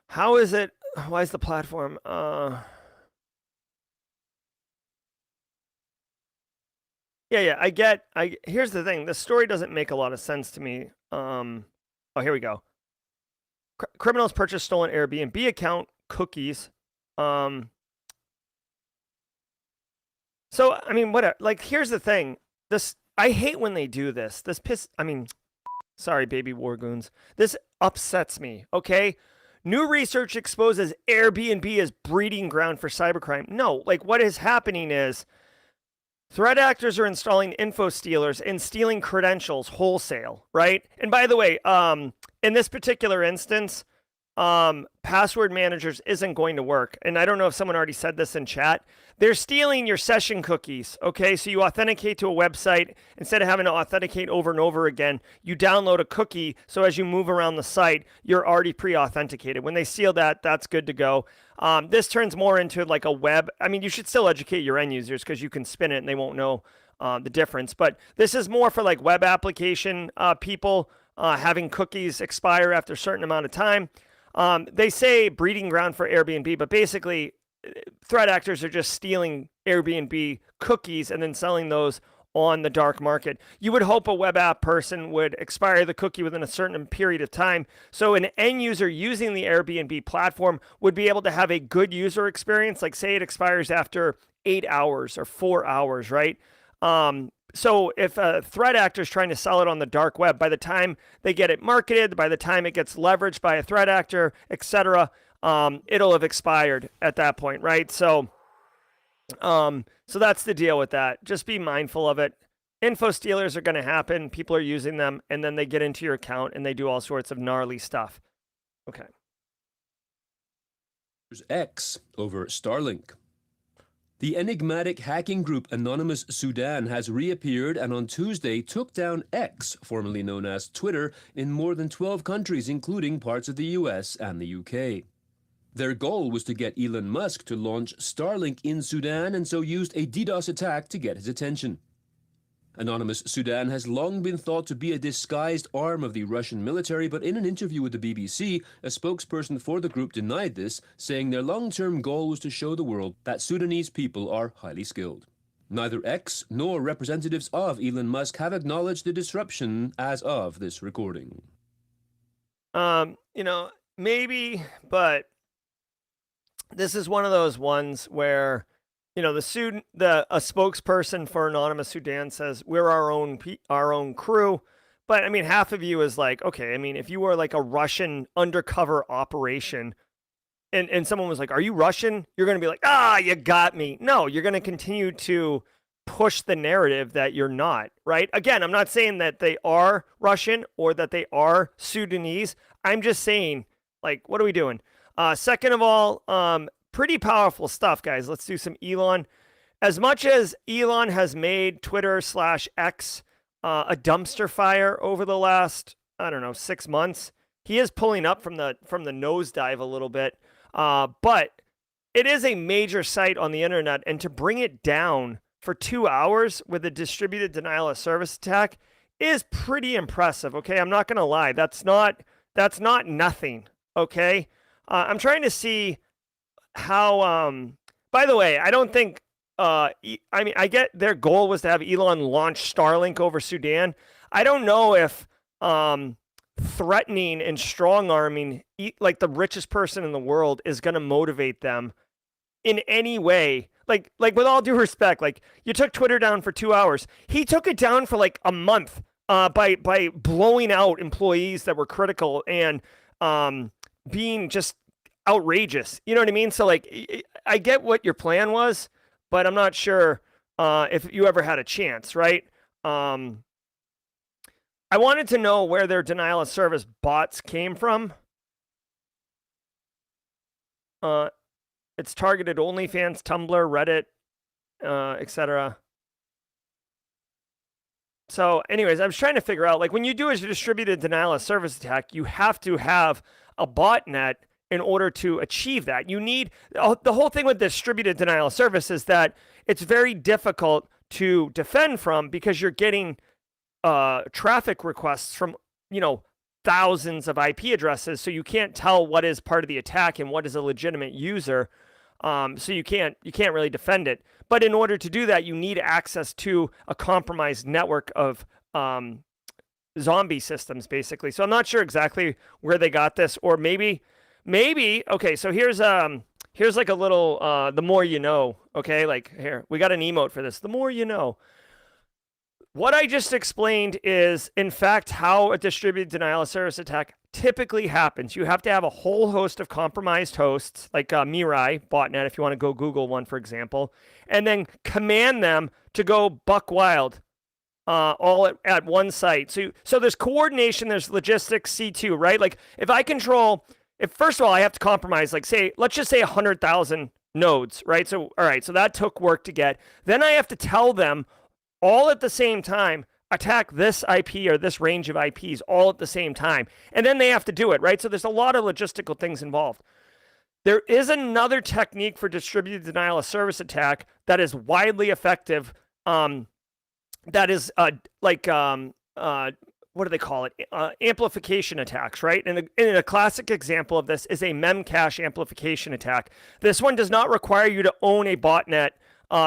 How is it? Why is the platform? Yeah, I get. Here's the thing. The story doesn't make a lot of sense to me. Oh, here we go. Criminals purchased stolen Airbnb account cookies. So I mean, whatever. Like, here's the thing. I hate when they do this. Sorry, baby wargoons. This upsets me. Okay. New research exposes Airbnb as breeding ground for cybercrime. No, like what is happening is threat actors are installing info stealers and stealing credentials wholesale, right? And by the way, in this particular instance, password managers isn't going to work. And I don't know if someone already said this in chat. They're stealing your session cookies, okay? So you authenticate to a website. Instead of having to authenticate over and over again, you download a cookie. So as you move around the site, you're already pre-authenticated. When they steal that, that's good to go. This turns more into like a web. I mean, you should still educate your end users because you can spin it and they won't know the difference. But this is more for like web application people having cookies expire after a certain amount of time. They say breeding ground for Airbnb, but basically threat actors are just stealing Airbnb cookies and then selling those on the dark market. You would hope a web app person would expire the cookie within a certain period of time. So an end user using the Airbnb platform would be able to have a good user experience. Like say it expires after 8 hours or 4 hours, right? So if a threat actor is trying to sell it on the dark web, by the time they get it marketed, by the time it gets leveraged by a threat actor, etc., it'll have expired at that point, right? So that's the deal with that. Just be mindful of it. Info stealers are going to happen. People are using them, and then they get into your account and they do all sorts of gnarly stuff. Okay. There's X over Starlink. The enigmatic hacking group Anonymous Sudan has reappeared and on Tuesday took down X, formerly known as Twitter, in more than 12 countries, including parts of the US and the UK. Their goal was to get Elon Musk to launch Starlink in Sudan and so used a DDoS attack to get his attention. Anonymous Sudan has long been thought to be a disguised arm of the Russian military, but in an interview with the BBC, a spokesperson for the group denied this, saying their long-term goal was to show the world that Sudanese people are highly skilled. Neither X nor representatives of Elon Musk have acknowledged the disruption as of this recording. Maybe, but this is one of those ones where a spokesperson for Anonymous Sudan says we're our own crew, but I mean half of you is like, okay, I mean if you were like a Russian undercover operation and someone was like, are you Russian? You're going to be like, you got me. No, you're going to continue to push the narrative that you're not, right? Again, I'm not saying that they are Russian or that they are Sudanese. I'm just saying Like, what are we doing? Second of all, pretty powerful stuff, guys. Let's do some Elon. As much as Elon has made Twitter/X a dumpster fire over the last, I don't know, 6 months, he is pulling up from the nosedive a little bit. But it is a major site on the internet, and to bring it down for 2 hours with a distributed denial of service attack is pretty impressive. Okay, I'm not gonna lie, that's not nothing. Okay, I'm trying to see how. By the way, I don't think. I mean, I get their goal was to have Elon launch Starlink over Sudan. I don't know if threatening and strong arming like the richest person in the world is going to motivate them in any way. Like with all due respect, like you took Twitter down for 2 hours. He took it down for like a month by blowing out employees that were critical and being just outrageous. You know what I mean? So like, I get what your plan was, but I'm not sure if you ever had a chance, right? I wanted to know where their denial of service bots came from. It's targeted OnlyFans, Tumblr, Reddit, etc. So anyways, I was trying to figure out, like when you do a distributed denial of service attack, you have to have a botnet in order to achieve that. You need, the whole thing with distributed denial of service is that it's very difficult to defend from because you're getting traffic requests from, thousands of IP addresses. So you can't tell what is part of the attack and what is a legitimate user. So you can't really defend it. But in order to do that, you need access to a compromised network of zombie systems, basically. So I'm not sure exactly where they got this, or maybe. Okay, so here's like a little the more you know. Okay, like here we got an emote for this. The more you know. What I just explained is, in fact, how a distributed denial of service attack typically happens. You have to have a whole host of compromised hosts, like Mirai botnet, if you want to go Google one, for example, and then command them to go buck wild, all at one site. So there's coordination, there's logistics, C2, right? Like if first of all, I have to compromise, like let's just say 100,000 nodes, right? So, all right, so that took work to get. Then I have to tell them all at the same time, attack this IP or this range of IPs all at the same time. And then they have to do it, right? So there's a lot of logistical things involved. There is another technique for distributed denial of service attack that is widely effective. That is what do they call it? Amplification attacks, right? And a classic example of this is a memcache amplification attack. This one does not require you to own a botnet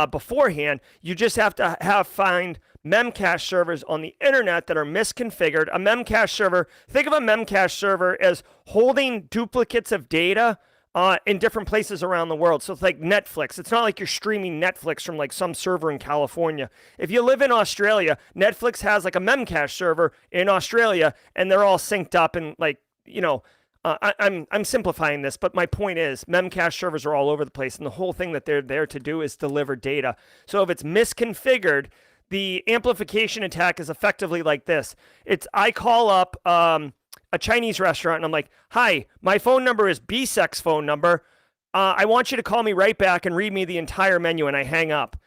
beforehand. You just have to find memcache servers on the internet that are misconfigured. A memcache server, think of a memcache server as holding duplicates of data in different places around the world. So it's like Netflix. It's not like you're streaming Netflix from like some server in California. If you live in Australia, Netflix has like a memcache server in Australia, and they're all synced up and like, I'm simplifying this, but my point is memcache servers are all over the place, and the whole thing that they're there to do is deliver data. So if it's misconfigured, the amplification attack is effectively like this. I call up a Chinese restaurant and I'm like, hi, my phone number is BSEC's phone number. I want you to call me right back and read me the entire menu, and I hang up.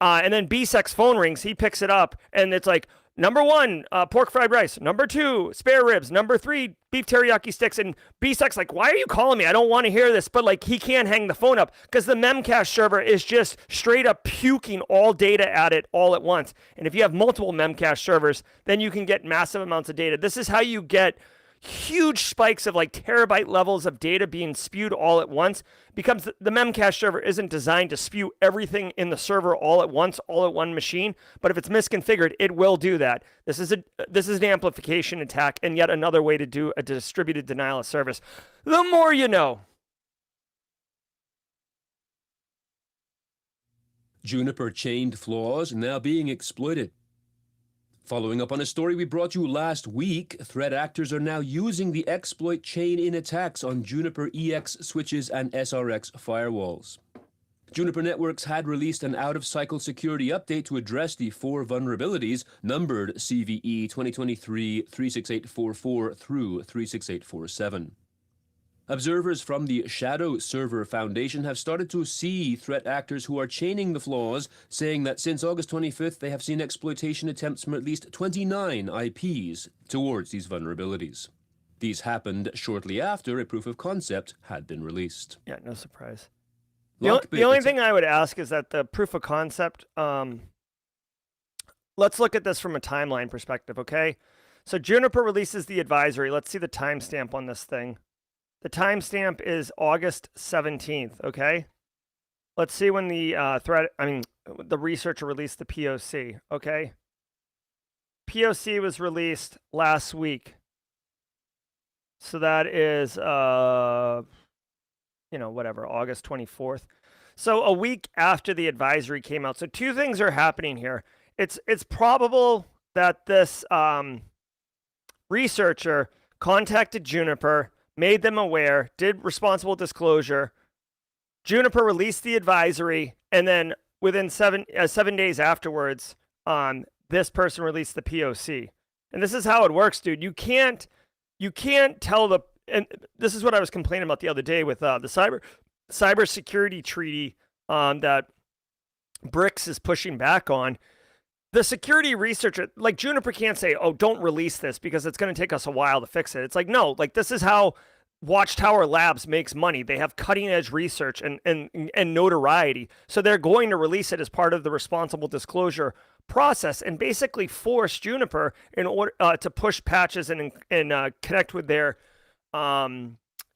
And then BSEC's phone rings, he picks it up, and it's like, number 1, pork fried rice. Number 2, spare ribs. Number 3, beef teriyaki sticks. And BSEC's like, why are you calling me? I don't want to hear this. But like, he can't hang the phone up because the memcache server is just straight up puking all data at it all at once. And if you have multiple memcache servers, then you can get massive amounts of data. This is how you get huge spikes of like terabyte levels of data being spewed all at once, because the memcache server isn't designed to spew everything in the server all at once, all at one machine. But if it's misconfigured, it will do that. This is an amplification attack, and yet another way to do a distributed denial of service. The more you know. Juniper chained flaws now being exploited. Following up on a story we brought you last week, threat actors are now using the exploit chain-in attacks on Juniper EX switches and SRX firewalls. Juniper Networks had released an out-of-cycle security update to address the 4 vulnerabilities numbered CVE 2023-36844 through 36847. Observers from the Shadow Server Foundation have started to see threat actors who are chaining the flaws, saying that since August 25th, they have seen exploitation attempts from at least 29 IPs towards these vulnerabilities. These happened shortly after a proof of concept had been released. Yeah, no surprise. The only thing I would ask is that the proof of concept, let's look at this from a timeline perspective, okay? So Juniper releases the advisory. Let's see the timestamp on this thing. The timestamp is August 17th, okay? Let's see when the the researcher released the POC, okay? POC was released last week. So that is, whatever, August 24th. So a week after the advisory came out. So two things are happening here. It's probable that this researcher contacted Juniper, made them aware, did responsible disclosure. Juniper released the advisory, and then within 7 days afterwards, this person released the POC. And this is how it works, dude. You can't tell the, and this is what I was complaining about the other day with the cybersecurity treaty that BRICS is pushing back on. The security researcher, like Juniper, can't say, oh, don't release this because it's going to take us a while to fix it. It's like, no, like this is how Watchtower Labs makes money. They have cutting edge research and notoriety. So they're going to release it as part of the responsible disclosure process and basically force Juniper in order to push patches and connect with their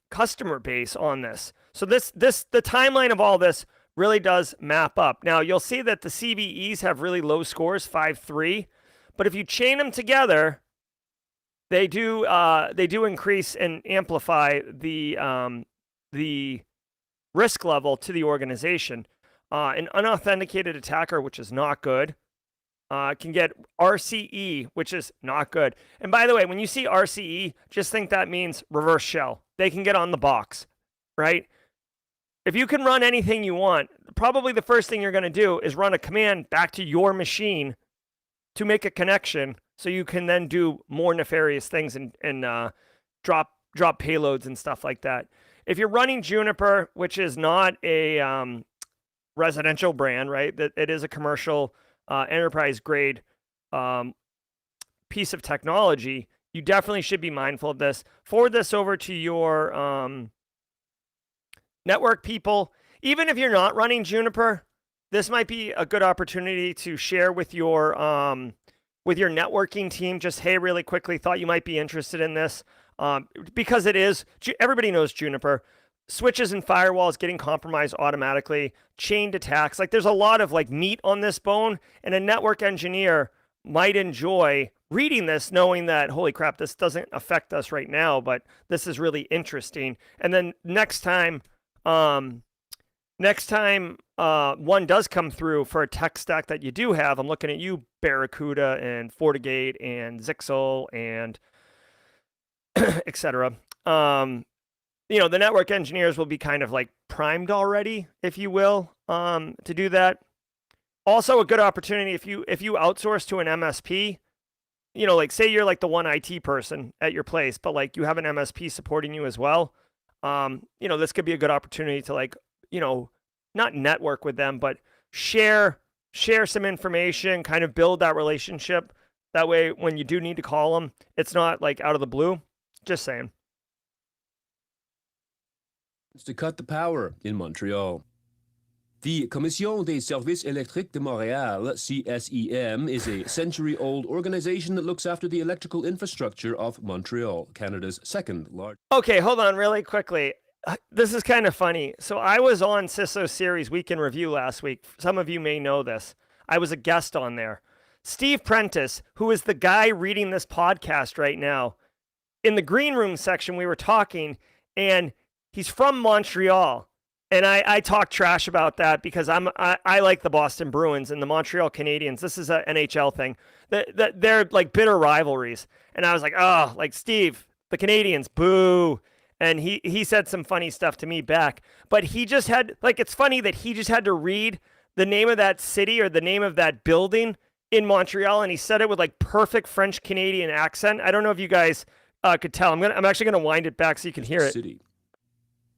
customer base on this. So the timeline of all this really does map up. Now you'll see that the CVEs have really low scores, 5.3, but if you chain them together, they do increase and amplify the risk level to the organization. An unauthenticated attacker, which is not good, can get RCE, which is not good. And by the way, when you see RCE, just think that means reverse shell. They can get on the box, right? If you can run anything you want, probably the first thing you're going to do is run a command back to your machine to make a connection so you can then do more nefarious things and drop payloads and stuff like that. If you're running Juniper, which is not a residential brand, right? That it is a commercial enterprise grade piece of technology, you definitely should be mindful of this. Forward this over to your network people. Even if you're not running Juniper, this might be a good opportunity to share with your networking team. Just, hey, really quickly, thought you might be interested in this because it is. Everybody knows Juniper. Switches and firewalls getting compromised automatically. Chained attacks. Like there's a lot of like meat on this bone, and a network engineer might enjoy reading this, knowing that, holy crap, this doesn't affect us right now, but this is really interesting. And then next time one does come through for a tech stack that you do have, I'm looking at you, Barracuda and FortiGate and Zixel and etc. The network engineers will be kind of like primed already, if you will, to do that. Also a good opportunity if you outsource to an MSP, like say you're like the one IT person at your place, but like you have an MSP supporting you as well. This could be a good opportunity to like, not network with them, but share some information, kind of build that relationship. That way, when you do need to call them, it's not like out of the blue. Just saying. It's to cut the power in Montreal. The Commission des Services Électriques de Montréal, CSEM, is a century-old organization that looks after the electrical infrastructure of Montreal, Canada's second largest. Okay, hold on really quickly. This is kind of funny. So I was on CISO Series Week in Review last week. Some of you may know this. I was a guest on there. Steve Prentice, who is the guy reading this podcast right now, in the green room section, we were talking, and he's from Montreal. And I talk trash about that because I like the Boston Bruins and the Montreal Canadiens. This is an NHL thing. They're like bitter rivalries. And I was like, oh, like Steve, the Canadiens, boo. And he said some funny stuff to me back. But he just had, like, it's funny that he just had to read the name of that city or the name of that building in Montreal, and he said it with like perfect French Canadian accent. I don't know if you guys could tell. I'm actually gonna wind it back so you can hear it. City.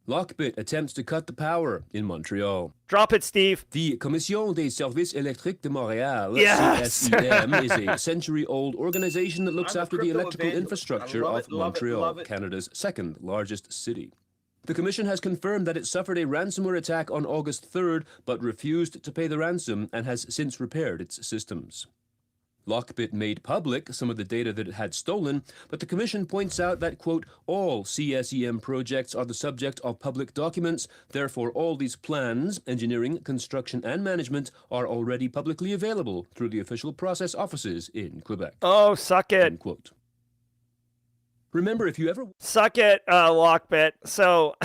Lockbit attempts to cut the power in Montreal. Drop it, Steve. The Commission des Services Électriques de Montréal, Yes. CSEM, is a century-old organization that looks I'm a after the crypto electrical evangelist. infrastructure I love of it, love it, Montreal, love it. Canada's second largest city. The Commission has confirmed that it suffered a ransomware attack on August 3rd, but refused to pay the ransom and has since repaired its systems. Lockbit made public some of the data that it had stolen, but the Commission points out that, quote, all CSEM projects are the subject of public documents, therefore all these plans, engineering, construction, and management are already publicly available through the official process offices in Quebec. Oh, suck it. End quote. Remember, if you ever... Suck it, Lockbit. So,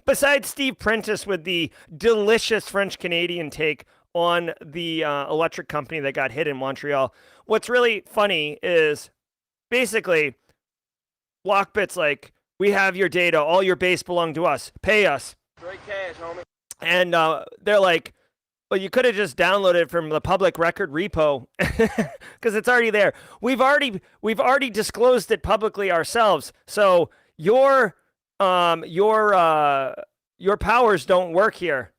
besides Steve Prentice with the delicious French-Canadian take on the electric company that got hit in Montreal, what's really funny is basically Lockbit's like, we have your data, all your base belong to us, pay us. Straight cash, homie. And they're like, well, you could have just downloaded it from the public record repo because it's already there. We've already disclosed it publicly ourselves. So your powers don't work here,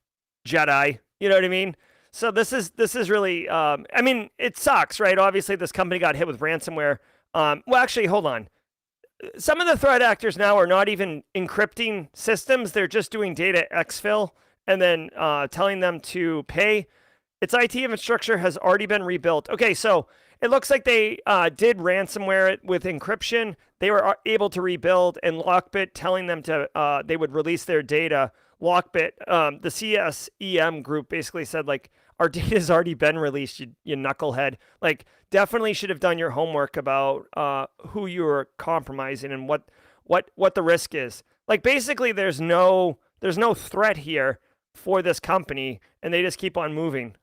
Jedi. You know what I mean? So this is really I mean, it sucks, right? Obviously, this company got hit with ransomware. Well, actually, hold on. Some of the threat actors now are not even encrypting systems; they're just doing data exfil and then telling them to pay. Its IT infrastructure has already been rebuilt. Okay, so it looks like they did ransomware it with encryption. They were able to rebuild, and Lockbit telling them to they would release their data. Lockbit, the CSEM group basically said, like, our data has already been released, you knucklehead. Like, definitely should have done your homework about who you were compromising and what the risk is. Like, basically, there's no threat here for this company, and they just keep on moving.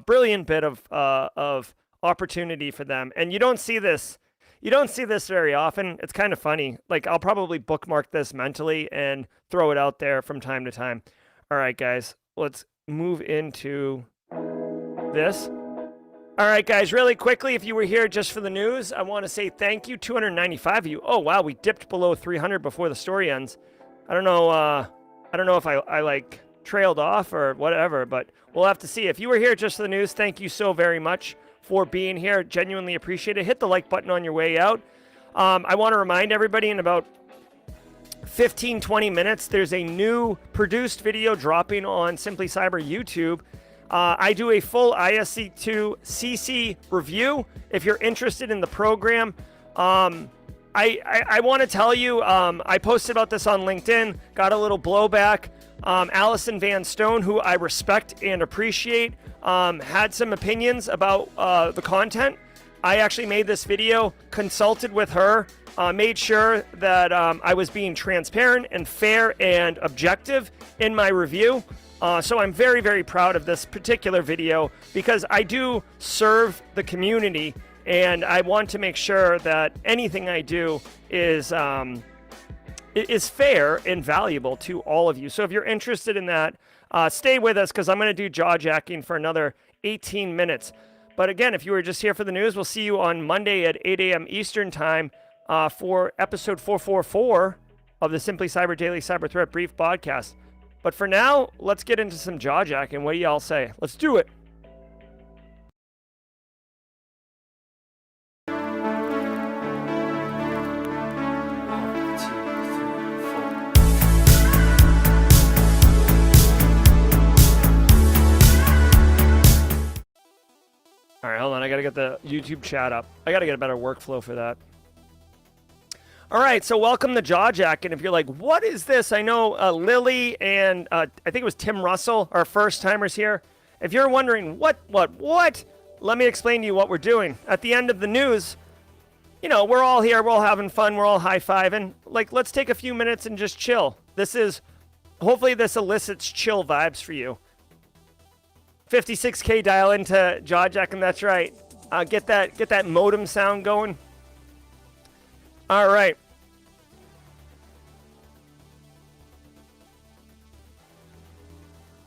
Brilliant bit of opportunity for them, and you don't see this. You don't see this very often. It's kind of funny. Like, I'll probably bookmark this mentally and throw it out there from time to time. All right, guys, let's move into this. All right, guys, really quickly, if you were here just for the news, I want to say thank you. 295 of you. Oh, wow, we dipped below 300 before the story ends. I don't know if I like trailed off or whatever, but we'll have to see. If you were here just for the news, thank you so very much for being here. Genuinely appreciate it. Hit the like button on your way out. I want to remind everybody in about 15-20 minutes, there's a new produced video dropping on Simply Cyber YouTube. I do a full ISC2 CC review. If you're interested in the program, I want to tell you, I posted about this on LinkedIn, got a little blowback. Allison Van Stone, who I respect and appreciate, had some opinions about the content. I actually made this video, consulted with her, made sure that I was being transparent and fair and objective in my review. So I'm very, very proud of this particular video because I do serve the community and I want to make sure that anything I do is fair and valuable to all of you. So if you're interested in that, stay with us because I'm going to do jaw jacking for another 18 minutes. But again, if you were just here for the news, we'll see you on Monday at 8 a.m. Eastern Time for episode 444 of the Simply Cyber Daily Cyber Threat Brief podcast. But for now, let's get into some jaw jacking. What do y'all say? Let's do it. All right, hold on. I got to get the YouTube chat up. I got to get a better workflow for that. All right, so welcome to Jaw Jack. And if you're like, what is this? I know Lily and I think it was Tim Russell, our first timers here. If you're wondering what, let me explain to you what we're doing. At the end of the news, you know, we're all here. We're all having fun. We're all high-fiving. Like, let's take a few minutes and just chill. Hopefully this elicits chill vibes for you. 56K dial into Jaw Jack, and that's right. Get that modem sound going. All right.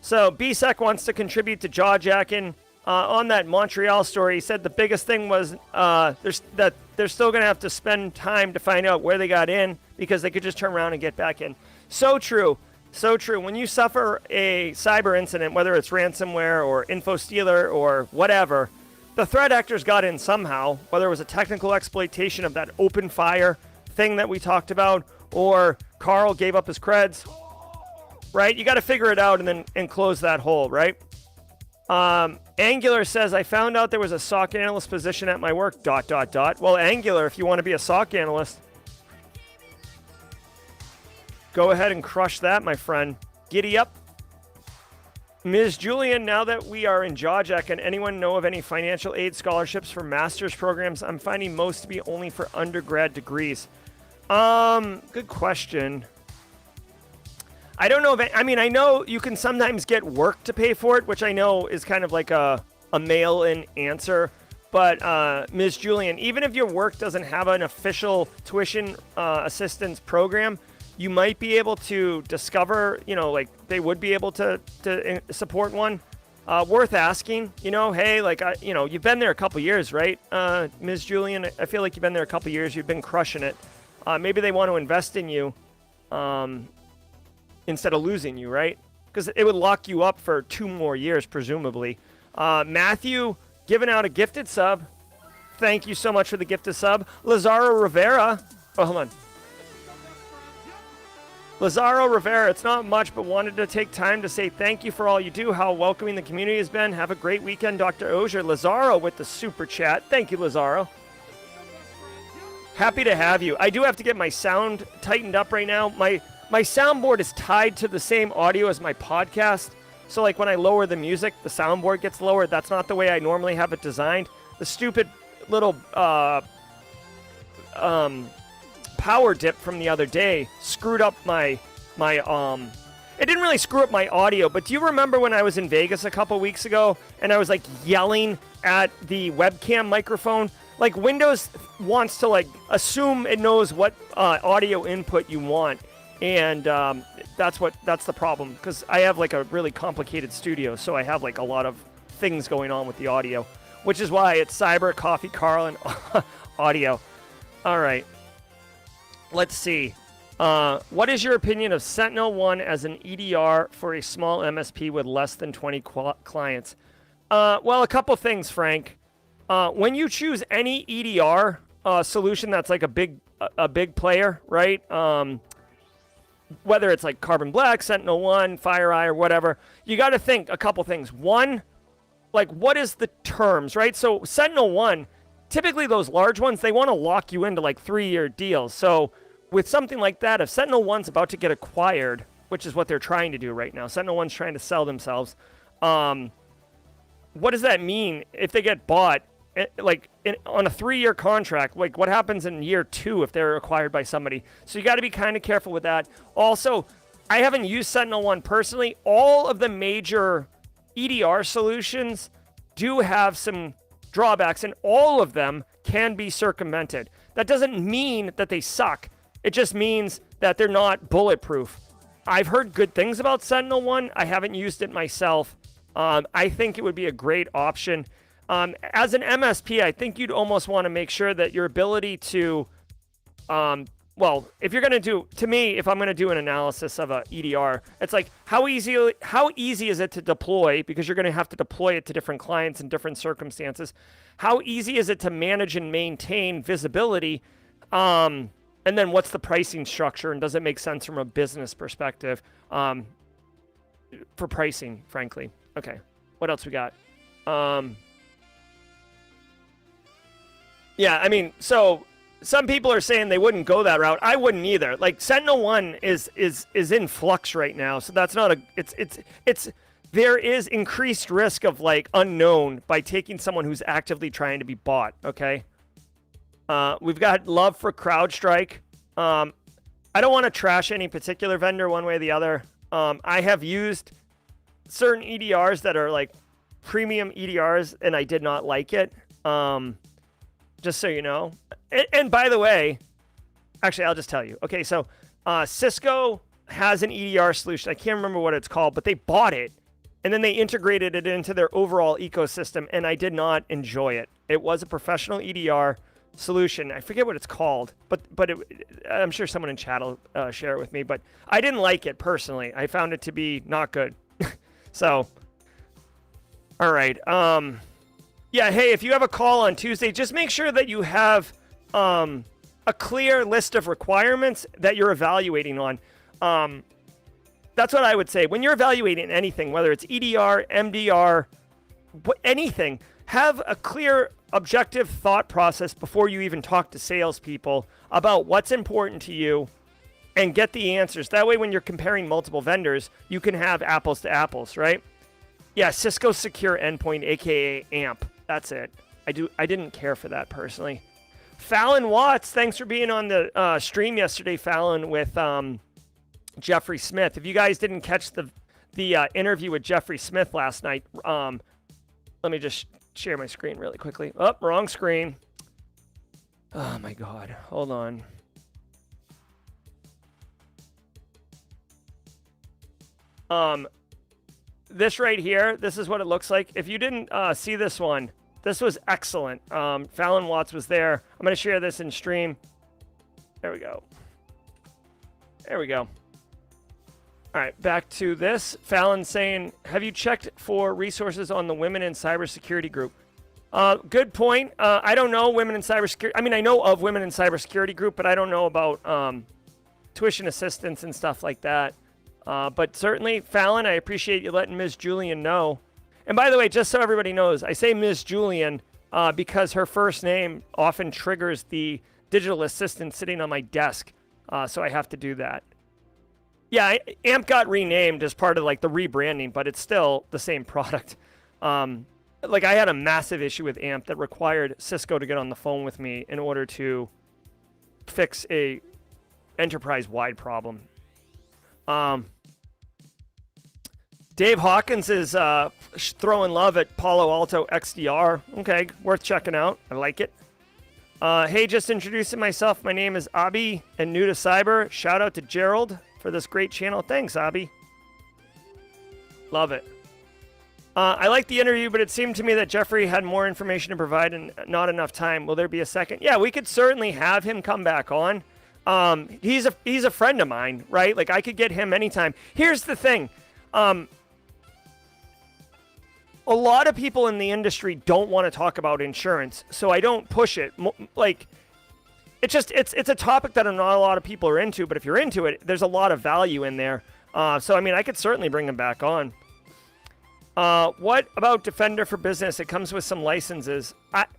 So BSEC wants to contribute to jaw jacking. On that Montreal story, he said the biggest thing was they're still going to have to spend time to find out where they got in because they could just turn around and get back in. So true. So true. When you suffer a cyber incident, whether it's ransomware or info stealer or whatever, the threat actors got in somehow, whether it was a technical exploitation of that open fire thing that we talked about, or Carl gave up his creds, right? You got to figure it out and close that hole, right? Angular says, I found out there was a SOC analyst position at my work, ... Well, Angular, if you want to be a SOC analyst, go ahead and crush that, my friend. Giddy up. Ms. Julian, now that we are in Georgia, can anyone know of any financial aid scholarships for master's programs? I'm finding most to be only for undergrad degrees. Good question. I don't know if I know you can sometimes get work to pay for it, which I know is kind of like a mail-in answer. But Ms. Julian, even if your work doesn't have an official tuition assistance program, you might be able to discover, like they would be able to support one. Worth asking, hey, like, you've been there a couple years, right? Ms. Julian, I feel like you've been there a couple years. You've been crushing it. Maybe they want to invest in you instead of losing you, right? Because it would lock you up for 2 more years, presumably. Matthew, giving out a gifted sub. Thank you so much for the gifted sub. Lazaro Rivera. Oh, hold on. Lazaro Rivera, it's not much, but wanted to take time to say thank you for all you do, how welcoming the community has been. Have a great weekend, Dr. Auger. Lazaro with the super chat. Thank you, Lazaro. Happy to have you. I do have to get my sound tightened up right now. My soundboard is tied to the same audio as my podcast. So like when I lower the music, the soundboard gets lowered. That's not the way I normally have it designed. The stupid little power dip from the other day screwed up my it didn't really screw up my audio, but do you remember when I was in Vegas a couple weeks ago and I was like yelling at the webcam microphone? Like Windows wants to like assume it knows what audio input you want, and that's the problem, because I have like a really complicated studio, so I have like a lot of things going on with the audio, which is why it's Cyber, Coffee, Carl, and audio. All right. Let's see. What is your opinion of SentinelOne as an EDR for a small MSP with less than 20 clients? Well, a couple things, Frank. When you choose any EDR solution that's like a big player, right? Whether it's like Carbon Black, SentinelOne, FireEye, or whatever, you got to think a couple things. One, like what is the terms, right? So SentinelOne, typically those large ones, they want to lock you into like 3-year deals. So with something like that, if SentinelOne's about to get acquired, which is what they're trying to do right now, SentinelOne's trying to sell themselves. What does that mean if they get bought? On a 3-year contract, like what happens in year 2 if they're acquired by somebody? So you got to be kind of careful with that. Also, I haven't used SentinelOne personally. All of the major EDR solutions do have some drawbacks, and all of them can be circumvented. That doesn't mean that they suck. It just means that they're not bulletproof. I've heard good things about SentinelOne. I haven't used it myself. I think it would be a great option. As an MSP, I think you'd almost want to make sure that your ability to, if you're going to do, to me, if I'm going to do an analysis of a EDR, it's like how easy is it to deploy, because you're going to have to deploy it to different clients in different circumstances. How easy is it to manage and maintain visibility? And then what's the pricing structure, and does it make sense from a business perspective for pricing, frankly? Okay, what else we got? Yeah, I mean, so some people are saying they wouldn't go that route. I wouldn't either. Like SentinelOne is in flux right now, so that's not a. It's there is increased risk of like unknown by taking someone who's actively trying to be bought. Okay. We've got love for CrowdStrike. I don't want to trash any particular vendor one way or the other. I have used certain EDRs that are like premium EDRs, and I did not like it. Just so you know. And by the way, actually, I'll just tell you. Okay, so Cisco has an EDR solution. I can't remember what it's called, but they bought it, and then they integrated it into their overall ecosystem, and I did not enjoy it. It was a professional EDR. solution. I forget what it's called, but I'm sure someone in chat will share it with me. But I didn't like it personally. I found it to be not good. So, all right. Yeah. Hey, if you have a call on Tuesday, just make sure that you have a clear list of requirements that you're evaluating on. That's what I would say. When you're evaluating anything, whether it's EDR, MDR, anything, have a clear, objective thought process before you even talk to salespeople about what's important to you and get the answers. That way, when you're comparing multiple vendors, you can have apples to apples, right? Yeah, Cisco Secure Endpoint, aka AMP. That's it. I didn't care for that personally. Fallon Watts, thanks for being on the stream yesterday, Fallon, with Jeffrey Smith. If you guys didn't catch the interview with Jeffrey Smith last night, let me just share my screen really quickly. Oh, wrong screen. Oh my God. Hold on. This right here, this is what it looks like. If you didn't see this one, this was excellent. Fallon Watts was there. I'm going to share this in stream. There we go. There we go. All right, back to this. Fallon saying, have you checked for resources on the Women in Cybersecurity group? Good point. I don't know Women in Cybersecurity. I mean, I know of Women in Cybersecurity group, but I don't know about tuition assistance and stuff like that. But certainly, Fallon, I appreciate you letting Ms. Julian know. And by the way, just so everybody knows, I say Ms. Julian because her first name often triggers the digital assistant sitting on my desk. So I have to do that. Yeah, AMP got renamed as part of like the rebranding, but it's still the same product. Like I had a massive issue with AMP that required Cisco to get on the phone with me in order to fix a enterprise-wide problem. Dave Hawkins is throwing love at Palo Alto XDR. Okay, worth checking out. I like it. Hey, just introducing myself. My name is Abi and new to cyber. Shout out to Gerald for this great channel. Thanks, Abi. Love it. I liked the interview, but it seemed to me that Jeffrey had more information to provide and not enough time. Will there be a second? Yeah, we could certainly have him come back on. He's a friend of mine, right? Like I could get him anytime. Here's the thing. A lot of people in the industry don't want to talk about insurance, so I don't push it. Like, it's a topic that not a lot of people are into, but if you're into it, there's a lot of value in there. So, I mean, I could certainly bring him back on. What about Defender for Business? It comes with some licenses.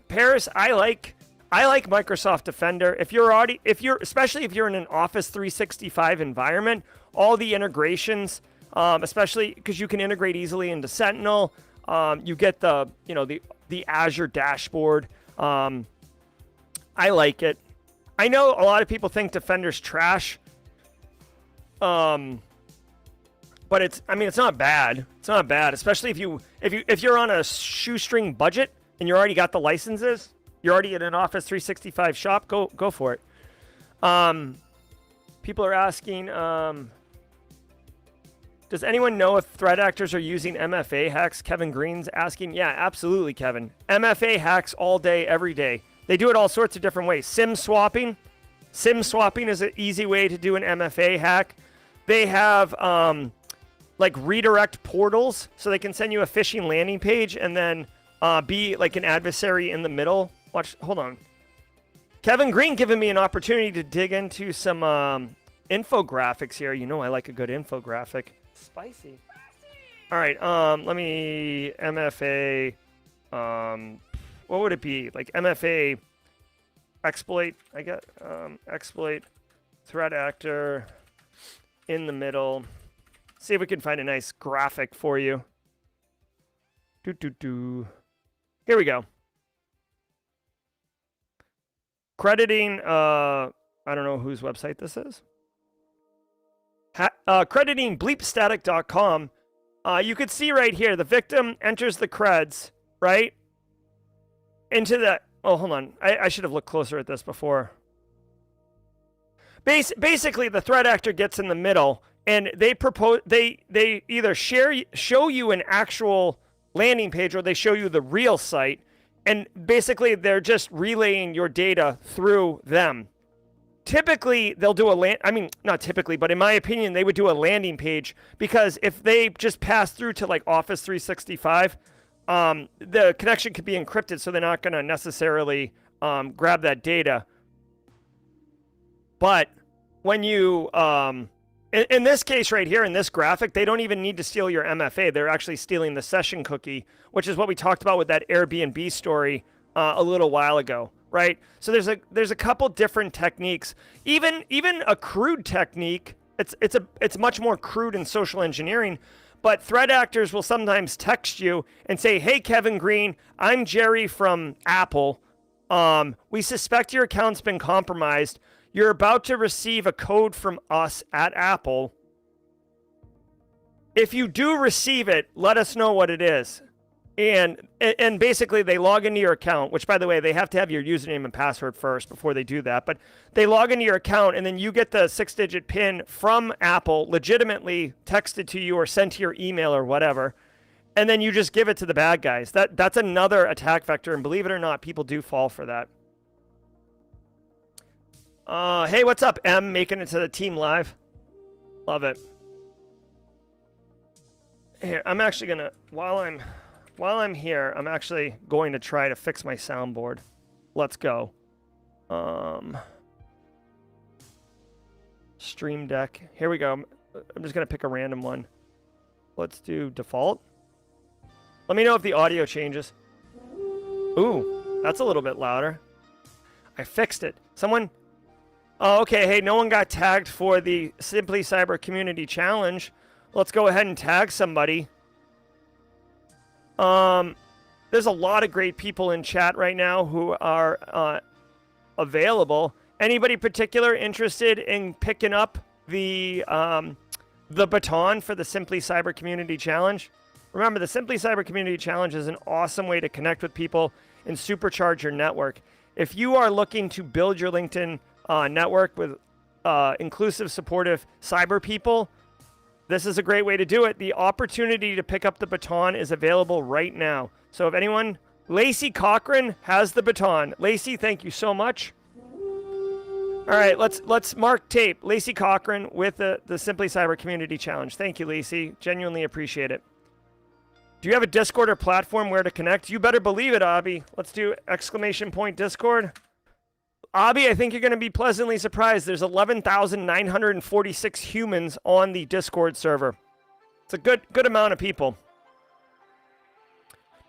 Paris, I like Microsoft Defender. Especially if you're in an Office 365 environment, all the integrations, especially because you can integrate easily into Sentinel. You get the Azure dashboard. I like it. I know a lot of people think Defender's trash. But it's not bad. It's not bad, especially if you're on a shoestring budget and you already got the licenses, you're already in an Office 365 shop, go for it. People are asking, does anyone know if threat actors are using MFA hacks? Kevin Green's asking. Yeah, absolutely, Kevin. MFA hacks all day, every day. They do it all sorts of different ways. SIM swapping. SIM swapping is an easy way to do an MFA hack. They have like redirect portals, so they can send you a phishing landing page and then be like an adversary in the middle. Hold on. Kevin Green giving me an opportunity to dig into some infographics here. You know I like a good infographic. Spicy. All right, let me MFA. What would it be? Like MFA exploit. I got exploit threat actor in the middle. See if we can find a nice graphic for you. Here we go. Crediting, I don't know whose website this is. Crediting bleepstatic.com. You could see right here, the victim enters the creds, right? Into the, oh, hold on. I should have looked closer at this before. Basically, the threat actor gets in the middle, and they either show you an actual landing page or they show you the real site, And basically, they're just relaying your data through them. Typically, they'll do not typically, but in my opinion, they would do a landing page, because if they just pass through to like Office 365, the connection could be encrypted, so they're not going to necessarily grab that data. But when you, in this case right here, in this graphic, they don't even need to steal your MFA. They're actually stealing the session cookie, which is what we talked about with that Airbnb story a little while ago. Right, so there's a couple different techniques. Even a crude technique. It's much more crude in social engineering. But threat actors will sometimes text you and say, "Hey, Kevin Green, I'm Jerry from Apple. We suspect your account's been compromised. You're about to receive a code from us at Apple. If you do receive it, let us know what it is." And basically, they log into your account, which, by the way, they have to have your username and password first before they do that. But they log into your account, and then you get the 6-digit PIN from Apple legitimately texted to you or sent to your email or whatever. And then you just give it to the bad guys. That's another attack vector. And believe it or not, people do fall for that. Hey, what's up, M? Making it to the team live. Love it. Here, I'm actually going to, while I'm here, I'm actually going to try to fix my soundboard. Let's go. Stream Deck. Here we go. I'm just going to pick a random one. Let's do default. Let me know if the audio changes. Ooh, that's a little bit louder. I fixed it. Someone... Oh, okay. Hey, no one got tagged for the Simply Cyber Community Challenge. Let's go ahead and tag somebody. There's a lot of great people in chat right now who are available. Anybody particular interested in picking up the baton for the Simply Cyber Community Challenge? Remember, the Simply Cyber Community Challenge is an awesome way to connect with people and supercharge your network. If you are looking to build your LinkedIn network with inclusive, supportive cyber people, this is a great way to do it. The opportunity to pick up the baton is available right now. So if anyone, Lacey Cochran has the baton. Lacey, thank you so much. All right, let's mark tape. Lacey Cochran with the Simply Cyber Community Challenge. Thank you, Lacey. Genuinely appreciate it. Do you have a Discord or platform where to connect? You better believe it, Abby. Let's do _. Discord. Abby, I think you're going to be pleasantly surprised. There's 11,946 humans on the Discord server. It's a good amount of people.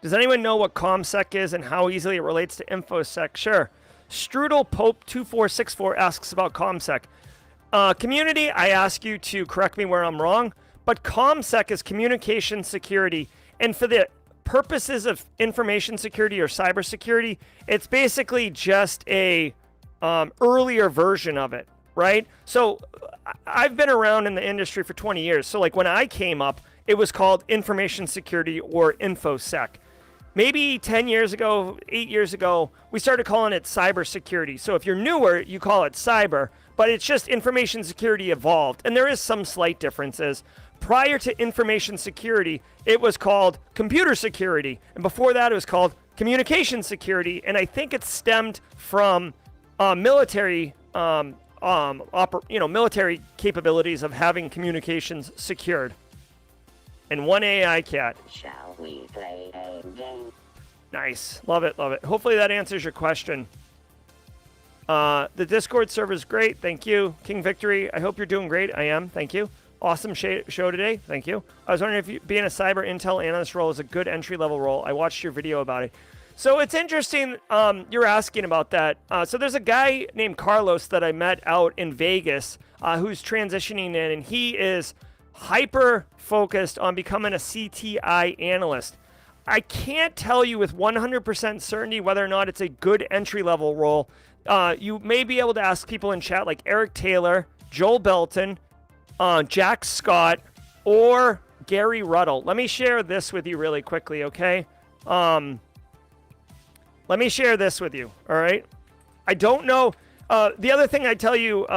Does anyone know what ComSec is and how easily it relates to InfoSec? Sure. Strudel Pope 2464 asks about ComSec. Community, I ask you to correct me where I'm wrong, but ComSec is communication security. And for the purposes of information security or cybersecurity, it's basically just a earlier version of it, right? So I've been around in the industry for 20 years. So like when I came up, it was called information security or InfoSec. Maybe 10 years ago, 8 years ago, we started calling it cybersecurity. So if you're newer, you call it cyber, but it's just information security evolved. And there is some slight differences. Prior to information security, it was called computer security. And before that, it was called communication security. And I think it stemmed from military military capabilities of having communications secured. And one AI cat. Shall we play a game? Nice. Love it, love it. Hopefully that answers your question. The Discord server is great. Thank you. King Victory, I hope you're doing great. I am. Thank you. Awesome show today. Thank you. I was wondering if being a cyber intel analyst role is a good entry-level role. I watched your video about it. So it's interesting you're asking about that. So there's a guy named Carlos that I met out in Vegas who's transitioning in, and he is hyper-focused on becoming a CTI analyst. I can't tell you with 100% certainty whether or not it's a good entry-level role. You may be able to ask people in chat like Eric Taylor, Joel Belton, Jack Scott, or Gary Ruddle. Let me share this with you really quickly, okay? Let me share this with you, all right? I don't know. The other thing I tell you,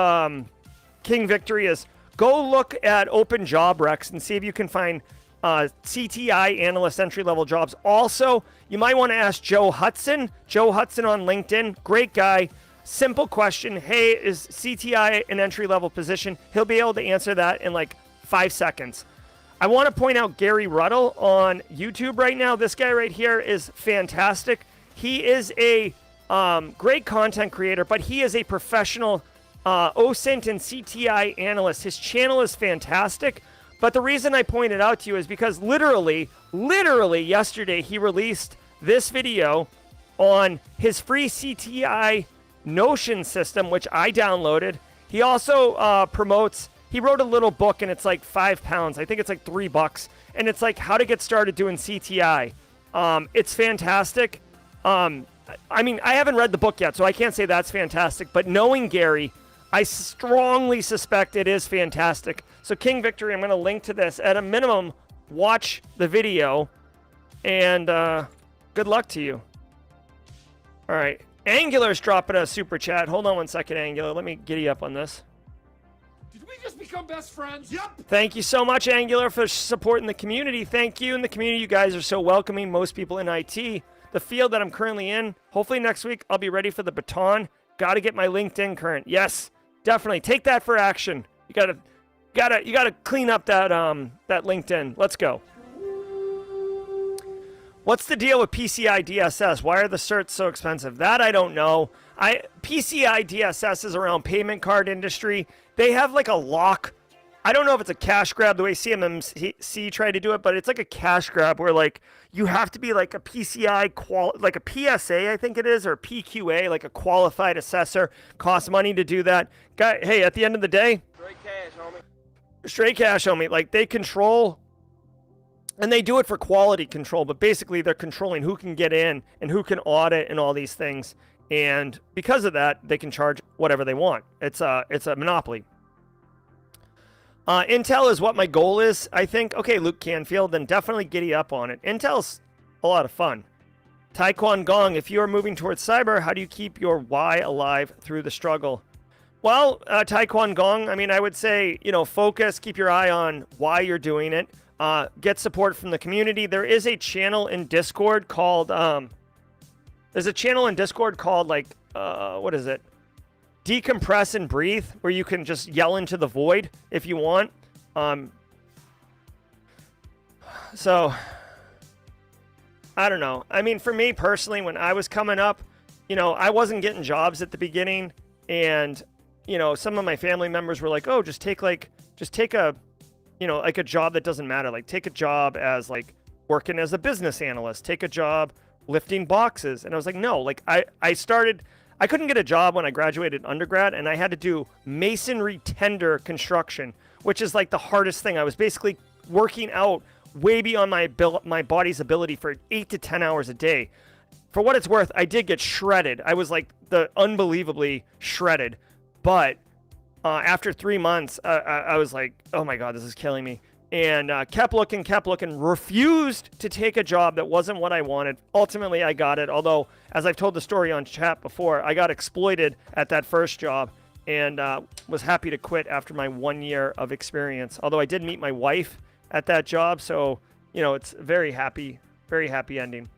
King Victory, is go look at open job recs and see if you can find CTI analyst entry-level jobs. Also, you might want to ask Joe Hudson. Joe Hudson on LinkedIn, great guy. Simple question. Hey, is CTI an entry-level position? He'll be able to answer that in like 5 seconds. I want to point out Gary Ruddle on YouTube right now. This guy right here is fantastic. He is a great content creator, but he is a professional OSINT and CTI analyst. His channel is fantastic. But the reason I point it out to you is because literally yesterday he released this video on his free CTI Notion system, which I downloaded. He also he wrote a little book, and it's like £5. I think it's like $3. And it's like how to get started doing CTI. It's fantastic. I mean, I haven't read the book yet, so I can't say that's fantastic. But knowing Gary, I strongly suspect it is fantastic. So King Victory, I'm going to link to this. At a minimum, watch the video, and good luck to you. All right. Angular's dropping a super chat. Hold on one second, Angular. Let me giddy up on this. Did we just become best friends? Yep. Thank you so much, Angular, for supporting the community. Thank you. In the community, you guys are so welcoming. Most people in IT. The field that I'm currently in, hopefully next week, I'll be ready for the baton. Got to get my LinkedIn current. Yes, definitely. Take that for action. You gotta clean up that LinkedIn. Let's go. What's the deal with PCI DSS? Why are the certs so expensive? That I don't know. PCI DSS is around payment card industry. They have like a lock. I don't know if it's a cash grab the way CMMC tried to do it, but it's like a cash grab where like you have to be like a PCI like a PSA, I think it is, or PQA, like a qualified assessor. Costs money to do that. Hey, at the end of the day, straight cash, homie. Like they control, and they do it for quality control, but basically they're controlling who can get in and who can audit and all these things. And because of that, they can charge whatever they want. It's a monopoly. Intel is what my goal is, I think. Okay, Luke Canfield, then definitely giddy up on it. Intel's a lot of fun. Taekwon Gong, if you are moving towards cyber, how do you keep your why alive through the struggle? Well, Taekwon Gong, I mean, I would say, focus, keep your eye on why you're doing it. Get support from the community. There is a channel in Discord called, what is it? Decompress and breathe, where you can just yell into the void if you want. So I don't know. I mean, for me personally, when I was coming up, I wasn't getting jobs at the beginning, and some of my family members were like, "Oh, just take a job that doesn't matter. Like take a job as like working as a business analyst. Take a job lifting boxes." And I was like, "No, like I couldn't get a job when I graduated undergrad, and I had to do masonry tender construction, which is like the hardest thing. I was basically working out way beyond my body's ability for 8 to 10 hours a day. For what it's worth, I did get shredded. I was like unbelievably shredded. But after 3 months, I was like, oh my God, this is killing me. And kept looking, refused to take a job that wasn't what I wanted. Ultimately, I got it. Although, as I've told the story on chat before, I got exploited at that first job and was happy to quit after my 1 year of experience. Although I did meet my wife at that job. So, it's very happy ending.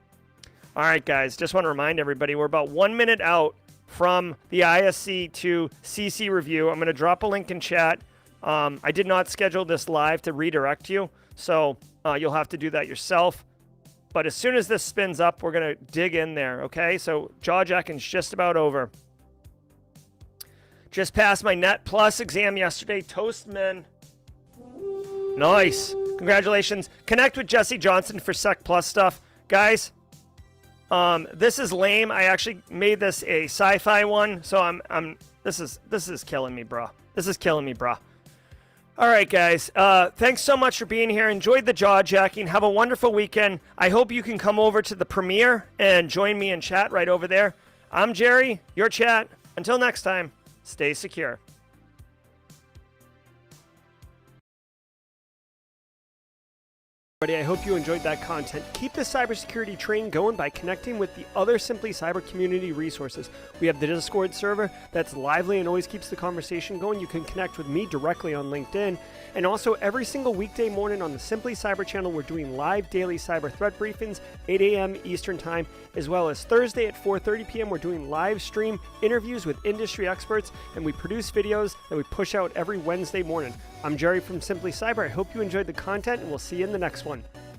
All right, guys, just want to remind everybody, we're about 1 minute out from the ISC to CC review. I'm going to drop a link in chat. I did not schedule this live to redirect you, so you'll have to do that yourself. But as soon as this spins up, we're going to dig in there, okay? So jawjacking's just about over. Just passed my Net Plus exam yesterday. Toast, men. Nice. Congratulations. Connect with Jesse Johnson for Sec Plus stuff. Guys, this is lame. I actually made this a sci-fi one, so this is killing me, bro. This is killing me, bro. All right, guys. Thanks so much for being here. Enjoyed the jaw jacking. Have a wonderful weekend. I hope you can come over to the premiere and join me in chat right over there. I'm Jerry, your chat. Until next time, stay secure. I hope you enjoyed that content. Keep the cybersecurity train going by connecting with the other Simply Cyber community resources. We have the Discord server that's lively and always keeps the conversation going. You can connect with me directly on LinkedIn. And also every single weekday morning on the Simply Cyber channel, we're doing live daily cyber threat briefings, 8 a.m. Eastern Time, as well as Thursday at 4:30 p.m. We're doing live stream interviews with industry experts, and we produce videos that we push out every Wednesday morning. I'm Jerry from Simply Cyber. I hope you enjoyed the content, and we'll see you in the next one.